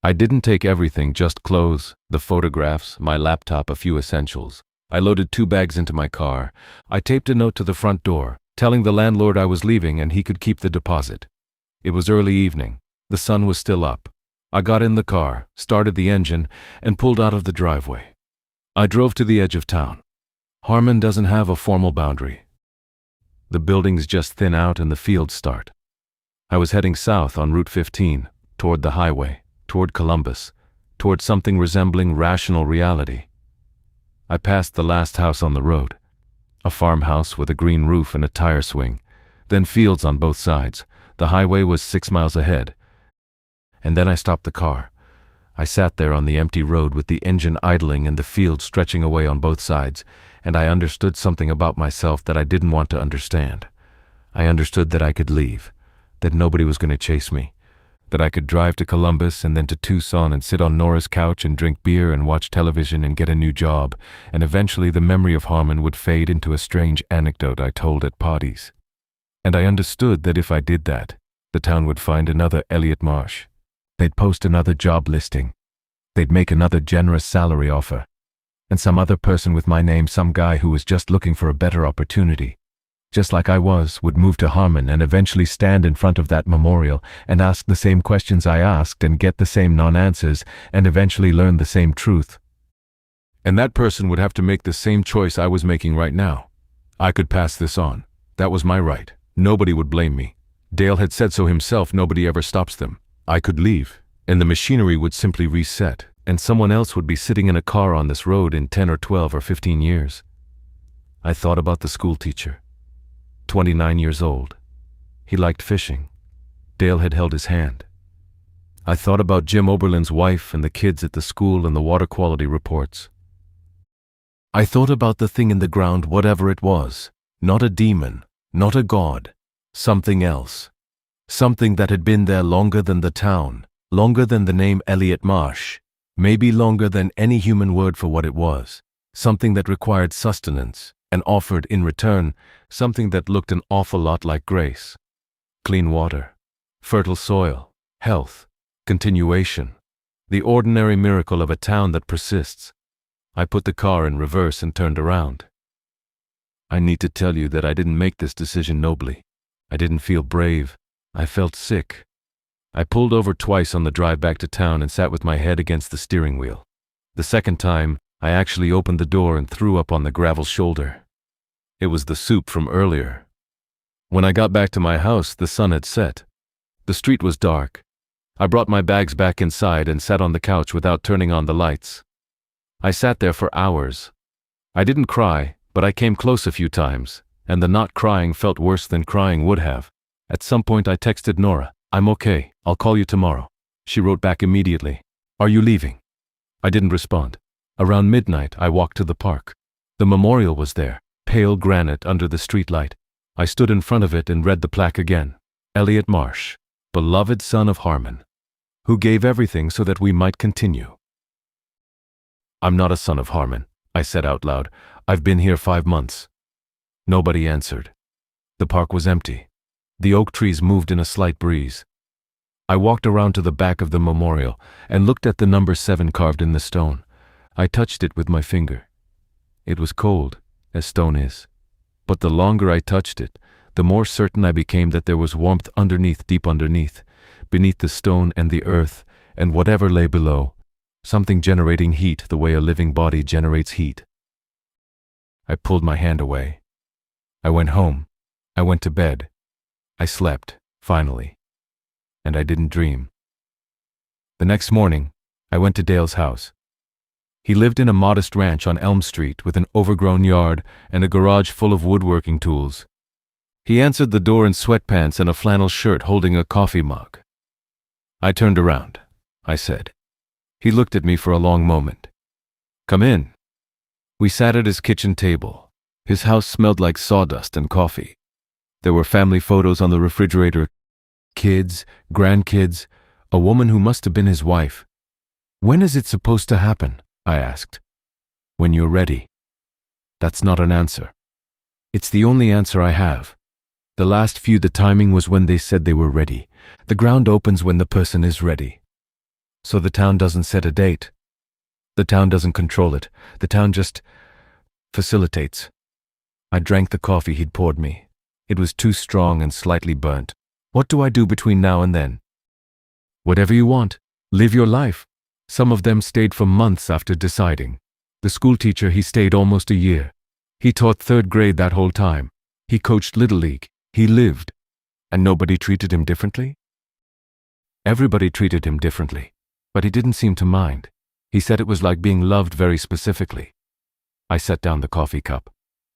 I didn't take everything, just clothes, the photographs, my laptop, a few essentials. I loaded 2 bags into my car. I taped a note to the front door, telling the landlord I was leaving and he could keep the deposit. It was early evening. The sun was still up. I got in the car, started the engine, and pulled out of the driveway. I drove to the edge of town. Harmon doesn't have a formal boundary. The buildings just thin out and the fields start. I was heading south on Route 15, toward the highway, toward Columbus, toward something resembling rational reality. I passed the last house on the road, a farmhouse with a green roof and a tire swing, then fields on both sides. The highway was 6 miles ahead. And then I stopped the car. I sat there on the empty road with the engine idling and the field stretching away on both sides, and I understood something about myself that I didn't want to understand. I understood that I could leave, that nobody was going to chase me, that I could drive to Columbus and then to Tucson and sit on Nora's couch and drink beer and watch television and get a new job, and eventually the memory of Harmon would fade into a strange anecdote I told at parties. And I understood that if I did that, the town would find another Elliot Marsh. They'd post another job listing. They'd make another generous salary offer. And some other person with my name, some guy who was just looking for a better opportunity, just like I was, would move to Harmon and eventually stand in front of that memorial and ask the same questions I asked and get the same non-answers and eventually learn the same truth. And that person would have to make the same choice I was making right now. I could pass this on. That was my right. Nobody would blame me. Dale had said so himself, nobody ever stops them. I could leave, and the machinery would simply reset, and someone else would be sitting in a car on this road in 10 or 12 or 15 years. I thought about the school teacher, 29 years old. He liked fishing. Dale had held his hand. I thought about Jim Oberlin's wife and the kids at the school and the water quality reports. I thought about the thing in the ground, whatever it was, not a demon, not a god, something else. Something that had been there longer than the town, longer than the name Elliot Marsh, maybe longer than any human word for what it was. Something that required sustenance and offered in return something that looked an awful lot like grace. Clean water, fertile soil, health, continuation, the ordinary miracle of a town that persists. I put the car in reverse and turned around. I need to tell you that I didn't make this decision nobly. I didn't feel brave. I felt sick. I pulled over twice on the drive back to town and sat with my head against the steering wheel. The second time, I actually opened the door and threw up on the gravel shoulder. It was the soup from earlier. When I got back to my house, the sun had set. The street was dark. I brought my bags back inside and sat on the couch without turning on the lights. I sat there for hours. I didn't cry, but I came close a few times, and the not crying felt worse than crying would have. At some point I texted Nora, "I'm okay, I'll call you tomorrow." She wrote back immediately, "Are you leaving?" I didn't respond. Around midnight I walked to the park. The memorial was there, pale granite under the streetlight. I stood in front of it and read the plaque again. Elliot Marsh, beloved son of Harmon, who gave everything so that we might continue. "I'm not a son of Harmon," I said out loud. "I've been here 5 months." Nobody answered. The park was empty. The oak trees moved in a slight breeze. I walked around to the back of the memorial and looked at the number 7 carved in the stone. I touched it with my finger. It was cold, as stone is. But the longer I touched it, the more certain I became that there was warmth underneath, deep underneath, beneath the stone and the earth and whatever lay below, something generating heat the way a living body generates heat. I pulled my hand away. I went home. I went to bed. I slept, finally, and I didn't dream. The next morning, I went to Dale's house. He lived in a modest ranch on Elm Street with an overgrown yard and a garage full of woodworking tools. He answered the door in sweatpants and a flannel shirt holding a coffee mug. I turned around, I said. He looked at me for a long moment. "Come in." We sat at his kitchen table. His house smelled like sawdust and coffee. There were family photos on the refrigerator, kids, grandkids, a woman who must have been his wife. "When is it supposed to happen?" I asked. "When you're ready." That's not an answer. It's the only answer I have. The last few, the timing was when they said they were ready. The ground opens when the person is ready. So the town doesn't set a date. The town doesn't control it. The town just facilitates. I drank the coffee he'd poured me. It was too strong and slightly burnt. What do I do between now and then? Whatever you want. Live your life. Some of them stayed for months after deciding. The school teacher, he stayed almost a year. He taught third grade that whole time. He coached Little League. He lived. And nobody treated him differently? Everybody treated him differently, but he didn't seem to mind. He said it was like being loved very specifically. I set down the coffee cup.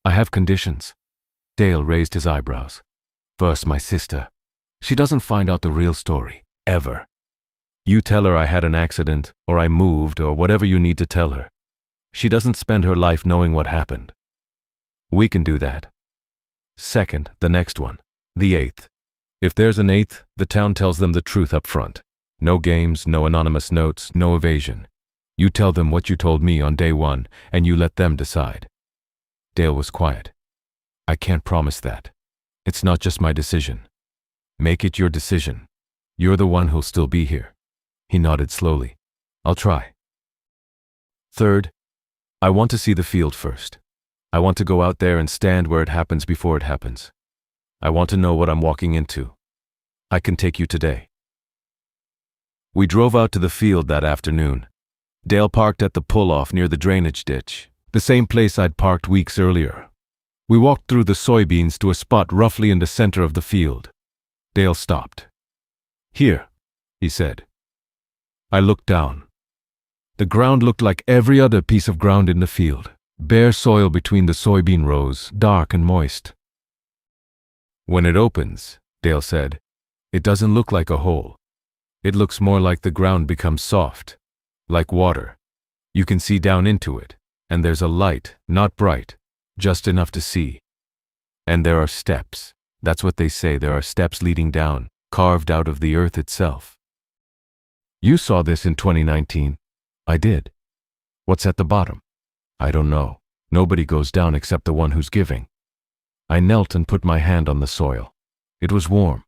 I have conditions. Dale raised his eyebrows. First, my sister. She doesn't find out the real story, ever. You tell her I had an accident, or I moved, or whatever you need to tell her. She doesn't spend her life knowing what happened. We can do that. Second, the next one, the 8th. If there's an 8th, the town tells them the truth up front. No games, no anonymous notes, no evasion. You tell them what you told me on day 1, and you let them decide. Dale was quiet. I can't promise that. It's not just my decision. Make it your decision. You're the one who'll still be here. He nodded slowly. I'll try. Third, I want to see the field first. I want to go out there and stand where it happens before it happens. I want to know what I'm walking into. I can take you today. We drove out to the field that afternoon. Dale parked at the pull-off near the drainage ditch, the same place I'd parked weeks earlier. We walked through the soybeans to a spot roughly in the center of the field. Dale stopped. Here, he said. I looked down. The ground looked like every other piece of ground in the field. Bare soil between the soybean rows, dark and moist. When it opens, Dale said, it doesn't look like a hole. It looks more like the ground becomes soft, like water. You can see down into it, and there's a light, not bright, just enough to see. And there are steps. That's what they say, there are steps leading down, carved out of the earth itself. You saw this in 2019. I did. What's at the bottom? I don't know. Nobody goes down except the one who's giving. I knelt and put my hand on the soil. It was warm,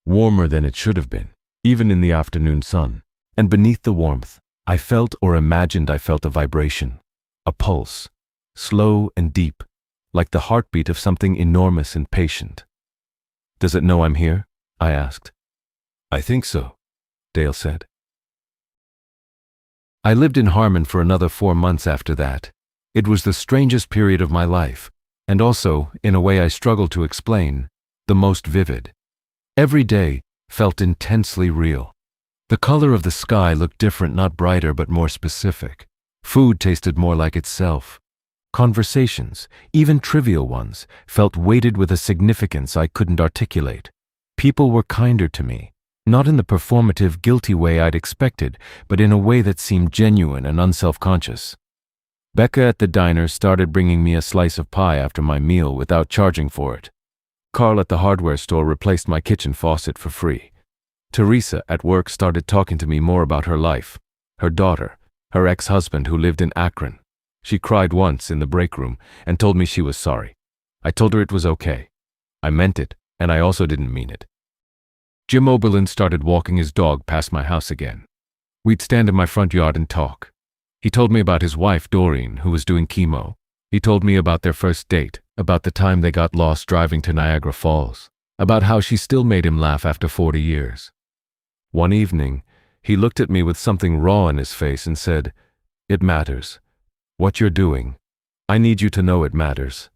warmer than it should have been, even in the afternoon sun. And beneath the warmth, I felt or imagined I felt a vibration, a pulse, slow and deep, like the heartbeat of something enormous and patient. Does it know I'm here? I asked. I think so, Dale said. I lived in Harmon for another 4 months after that. It was the strangest period of my life, and also, in a way I struggle to explain, the most vivid. Every day felt intensely real. The color of the sky looked different, not brighter but more specific. Food tasted more like itself. Conversations, even trivial ones, felt weighted with a significance I couldn't articulate. People were kinder to me, not in the performative, guilty way I'd expected, but in a way that seemed genuine and unselfconscious. Becca at the diner started bringing me a slice of pie after my meal without charging for it. Carl at the hardware store replaced my kitchen faucet for free. Teresa at work started talking to me more about her life, her daughter, her ex-husband who lived in Akron. She cried once in the break room and told me she was sorry. I told her it was okay. I meant it, and I also didn't mean it. Jim Oberlin started walking his dog past my house again. We'd stand in my front yard and talk. He told me about his wife, Doreen, who was doing chemo. He told me about their first date, about the time they got lost driving to Niagara Falls, about how she still made him laugh after 40 years. One evening, he looked at me with something raw in his face and said, "It matters. What you're doing. I need you to know it matters."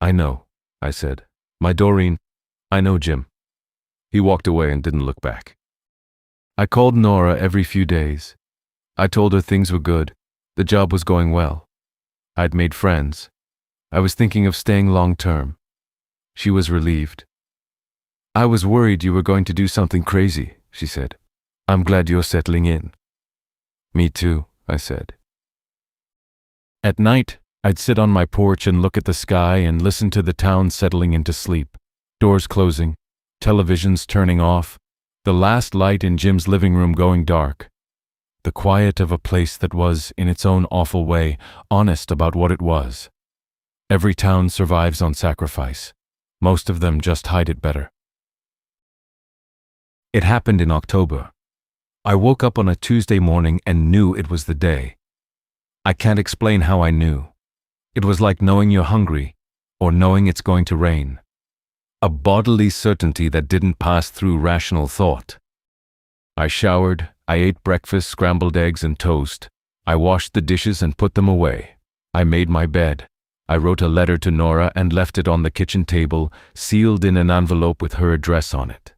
"I know," I said. "My Doreen, I know, Jim." He walked away and didn't look back. I called Nora every few days. I told her things were good. The job was going well. I'd made friends. I was thinking of staying long-term. She was relieved. "I was worried you were going to do something crazy," she said. "I'm glad you're settling in." "Me too," I said. At night, I'd sit on my porch and look at the sky and listen to the town settling into sleep. Doors closing, televisions turning off, the last light in Jim's living room going dark. The quiet of a place that was, in its own awful way, honest about what it was. Every town survives on sacrifice. Most of them just hide it better. It happened in October. I woke up on a Tuesday morning and knew it was the day. I can't explain how I knew. It was like knowing you're hungry, or knowing it's going to rain. A bodily certainty that didn't pass through rational thought. I showered, I ate breakfast, scrambled eggs and toast. I washed the dishes and put them away. I made my bed. I wrote a letter to Nora and left it on the kitchen table, sealed in an envelope with her address on it.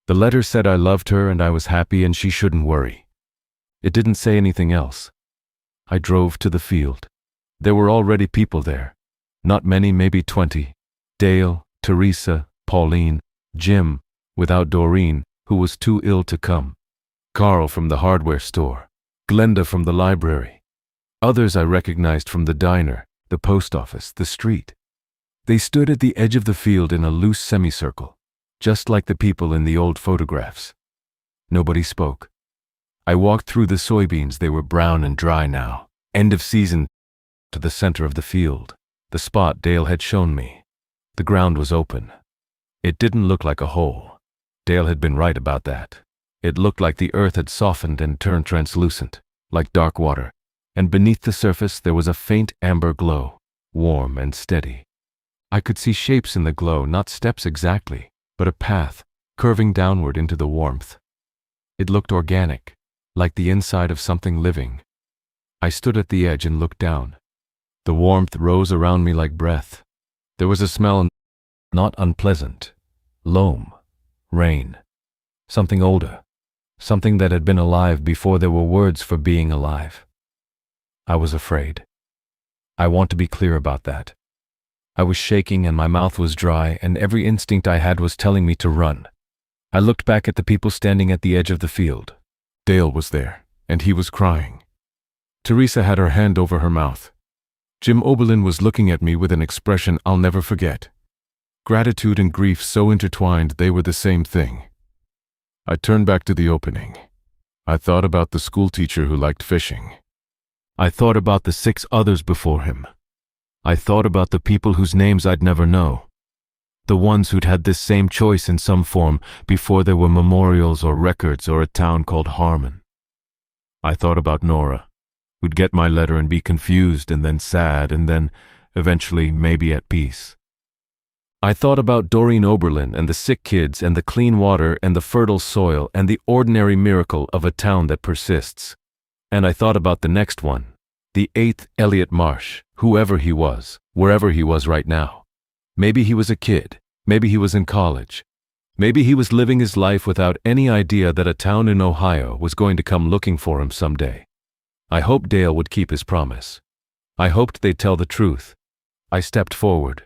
The letter said I loved her and I was happy and she shouldn't worry. It didn't say anything else. I drove to the field. There were already people there. Not many, maybe 20. Dale, Teresa, Pauline, Jim, without Doreen, who was too ill to come. Carl from the hardware store. Glenda from the library. Others I recognized from the diner, the post office, the street. They stood at the edge of the field in a loose semicircle, just like the people in the old photographs. Nobody spoke. I walked through the soybeans. They were brown and dry now. End of season. To the center of the field, the spot Dale had shown me. The ground was open. It didn't look like a hole. Dale had been right about that. It looked like the earth had softened and turned translucent, like dark water, and beneath the surface there was a faint amber glow, warm and steady. I could see shapes in the glow, not steps exactly, but a path, curving downward into the warmth. It looked organic, like the inside of something living. I stood at the edge and looked down. The warmth rose around me like breath. There was a smell, not unpleasant. Loam, rain, something older, something that had been alive before there were words for being alive. I was afraid. I want to be clear about that. I was shaking and my mouth was dry and every instinct I had was telling me to run. I looked back at the people standing at the edge of the field. Dale was there, and he was crying. Teresa had her hand over her mouth. Jim Oberlin was looking at me with an expression I'll never forget. Gratitude and grief so intertwined they were the same thing. I turned back to the opening. I thought about the schoolteacher who liked fishing. I thought about the 6 others before him. I thought about the people whose names I'd never know. The ones who'd had this same choice in some form before there were memorials or records or a town called Harmon. I thought about Nora, who'd get my letter and be confused and then sad and then, eventually, maybe at peace. I thought about Doreen Oberlin and the sick kids and the clean water and the fertile soil and the ordinary miracle of a town that persists. And I thought about the next one, the 8th Elliot Marsh, whoever he was, wherever he was right now. Maybe he was a kid, maybe he was in college. Maybe he was living his life without any idea that a town in Ohio was going to come looking for him someday. I hoped Dale would keep his promise. I hoped they'd tell the truth. I stepped forward.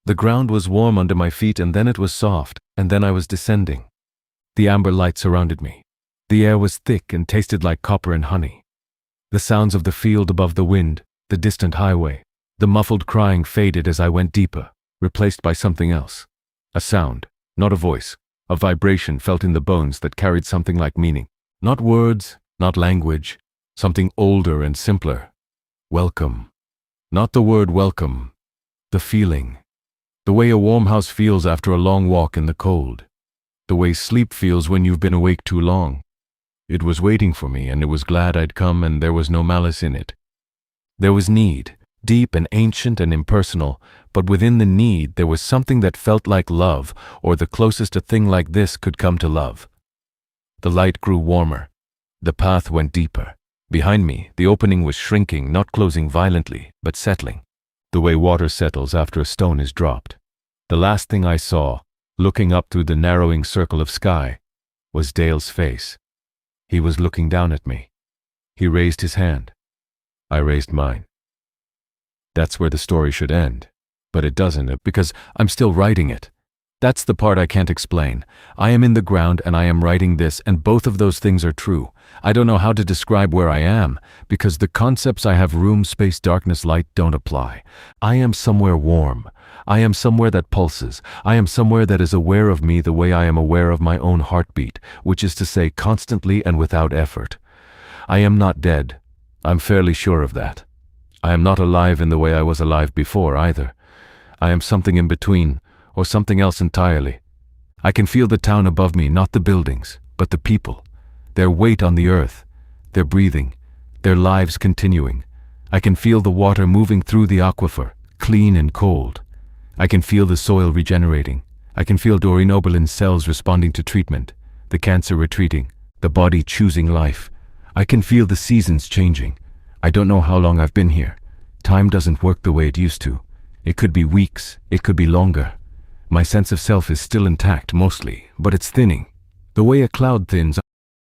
The ground was warm under my feet and then it was soft, and then I was descending. The amber light surrounded me. The air was thick and tasted like copper and honey. The sounds of the field above the wind, the distant highway, the muffled crying faded as I went deeper, replaced by something else. A sound, not a voice, a vibration felt in the bones that carried something like meaning. Not words, not language, something older and simpler. Welcome. Not the word welcome, the feeling. The way a warm house feels after a long walk in the cold. The way sleep feels when you've been awake too long. It was waiting for me and it was glad I'd come and there was no malice in it. There was need, deep and ancient and impersonal, but within the need there was something that felt like love, or the closest a thing like this could come to love. The light grew warmer. The path went deeper. Behind me, the opening was shrinking, not closing violently, but settling, the way water settles after a stone is dropped. The last thing I saw, looking up through the narrowing circle of sky, was Dale's face. He was looking down at me. He raised his hand. I raised mine. That's where the story should end, but it doesn't because I'm still writing it. That's the part I can't explain. I am in the ground and I am writing this, and both of those things are true. I don't know how to describe where I am, because the concepts I have, room, space, darkness, light, don't apply. I am somewhere warm. I am somewhere that pulses. I am somewhere that is aware of me the way I am aware of my own heartbeat, which is to say constantly and without effort. I am not dead. I'm fairly sure of that. I am not alive in the way I was alive before either. I am something in between, or something else entirely. I can feel the town above me, not the buildings, but the people. their weight on the earth, their breathing, their lives continuing. I can feel the water moving through the aquifer, clean and cold. I can feel the soil regenerating. I can feel Doreen Oberlin's cells responding to treatment, the cancer retreating, the body choosing life. I can feel the seasons changing. I don't know how long I've been here. Time doesn't work the way it used to. It could be weeks, it could be longer. My sense of self is still intact mostly, but it's thinning. The way a cloud thins,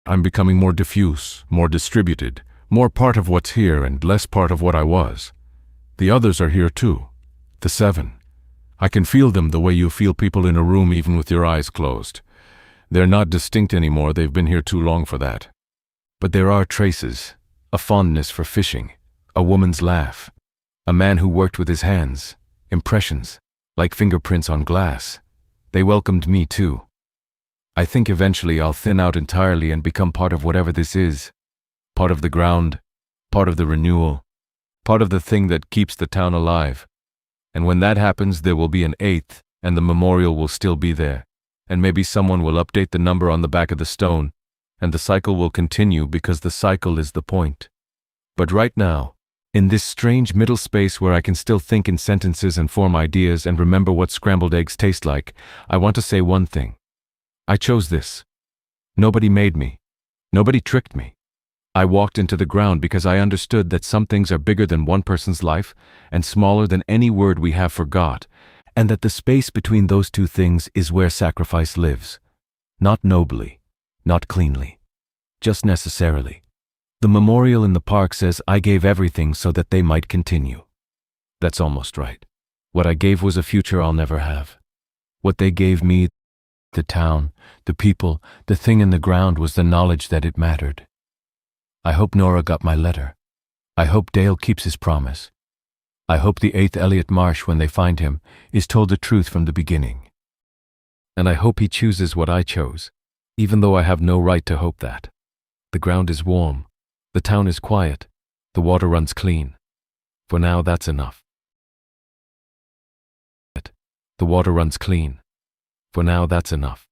I'm becoming more diffuse, more distributed, more part of what's here and less part of what I was. The others are here too. The 7. I can feel them the way you feel people in a room even with your eyes closed. They're not distinct anymore, they've been here too long for that. But there are traces, a fondness for fishing, a woman's laugh, a man who worked with his hands, impressions, like fingerprints on glass. They welcomed me too. I think eventually I'll thin out entirely and become part of whatever this is. Part of the ground, part of the renewal, part of the thing that keeps the town alive. And when that happens, there will be an 8th, and the memorial will still be there. And maybe someone will update the number on the back of the stone, and the cycle will continue because the cycle is the point. But right now, in this strange middle space where I can still think in sentences and form ideas and remember what scrambled eggs taste like, I want to say one thing. I chose this. Nobody made me. Nobody tricked me. I walked into the ground because I understood that some things are bigger than one person's life and smaller than any word we have for God, and that the space between those two things is where sacrifice lives. Not nobly, not cleanly, just necessarily. The memorial in the park says I gave everything so that they might continue. That's almost right. What I gave was a future I'll never have. What they gave me, the town, the people, the thing in the ground, was the knowledge that it mattered. I hope Nora got my letter. I hope Dale keeps his promise. I hope the 8th Elliot Marsh, when they find him, is told the truth from the beginning. And I hope he chooses what I chose, even though I have no right to hope that. The ground is warm. The town is quiet. The water runs clean. For now, that's enough. The water runs clean. For now, that's enough.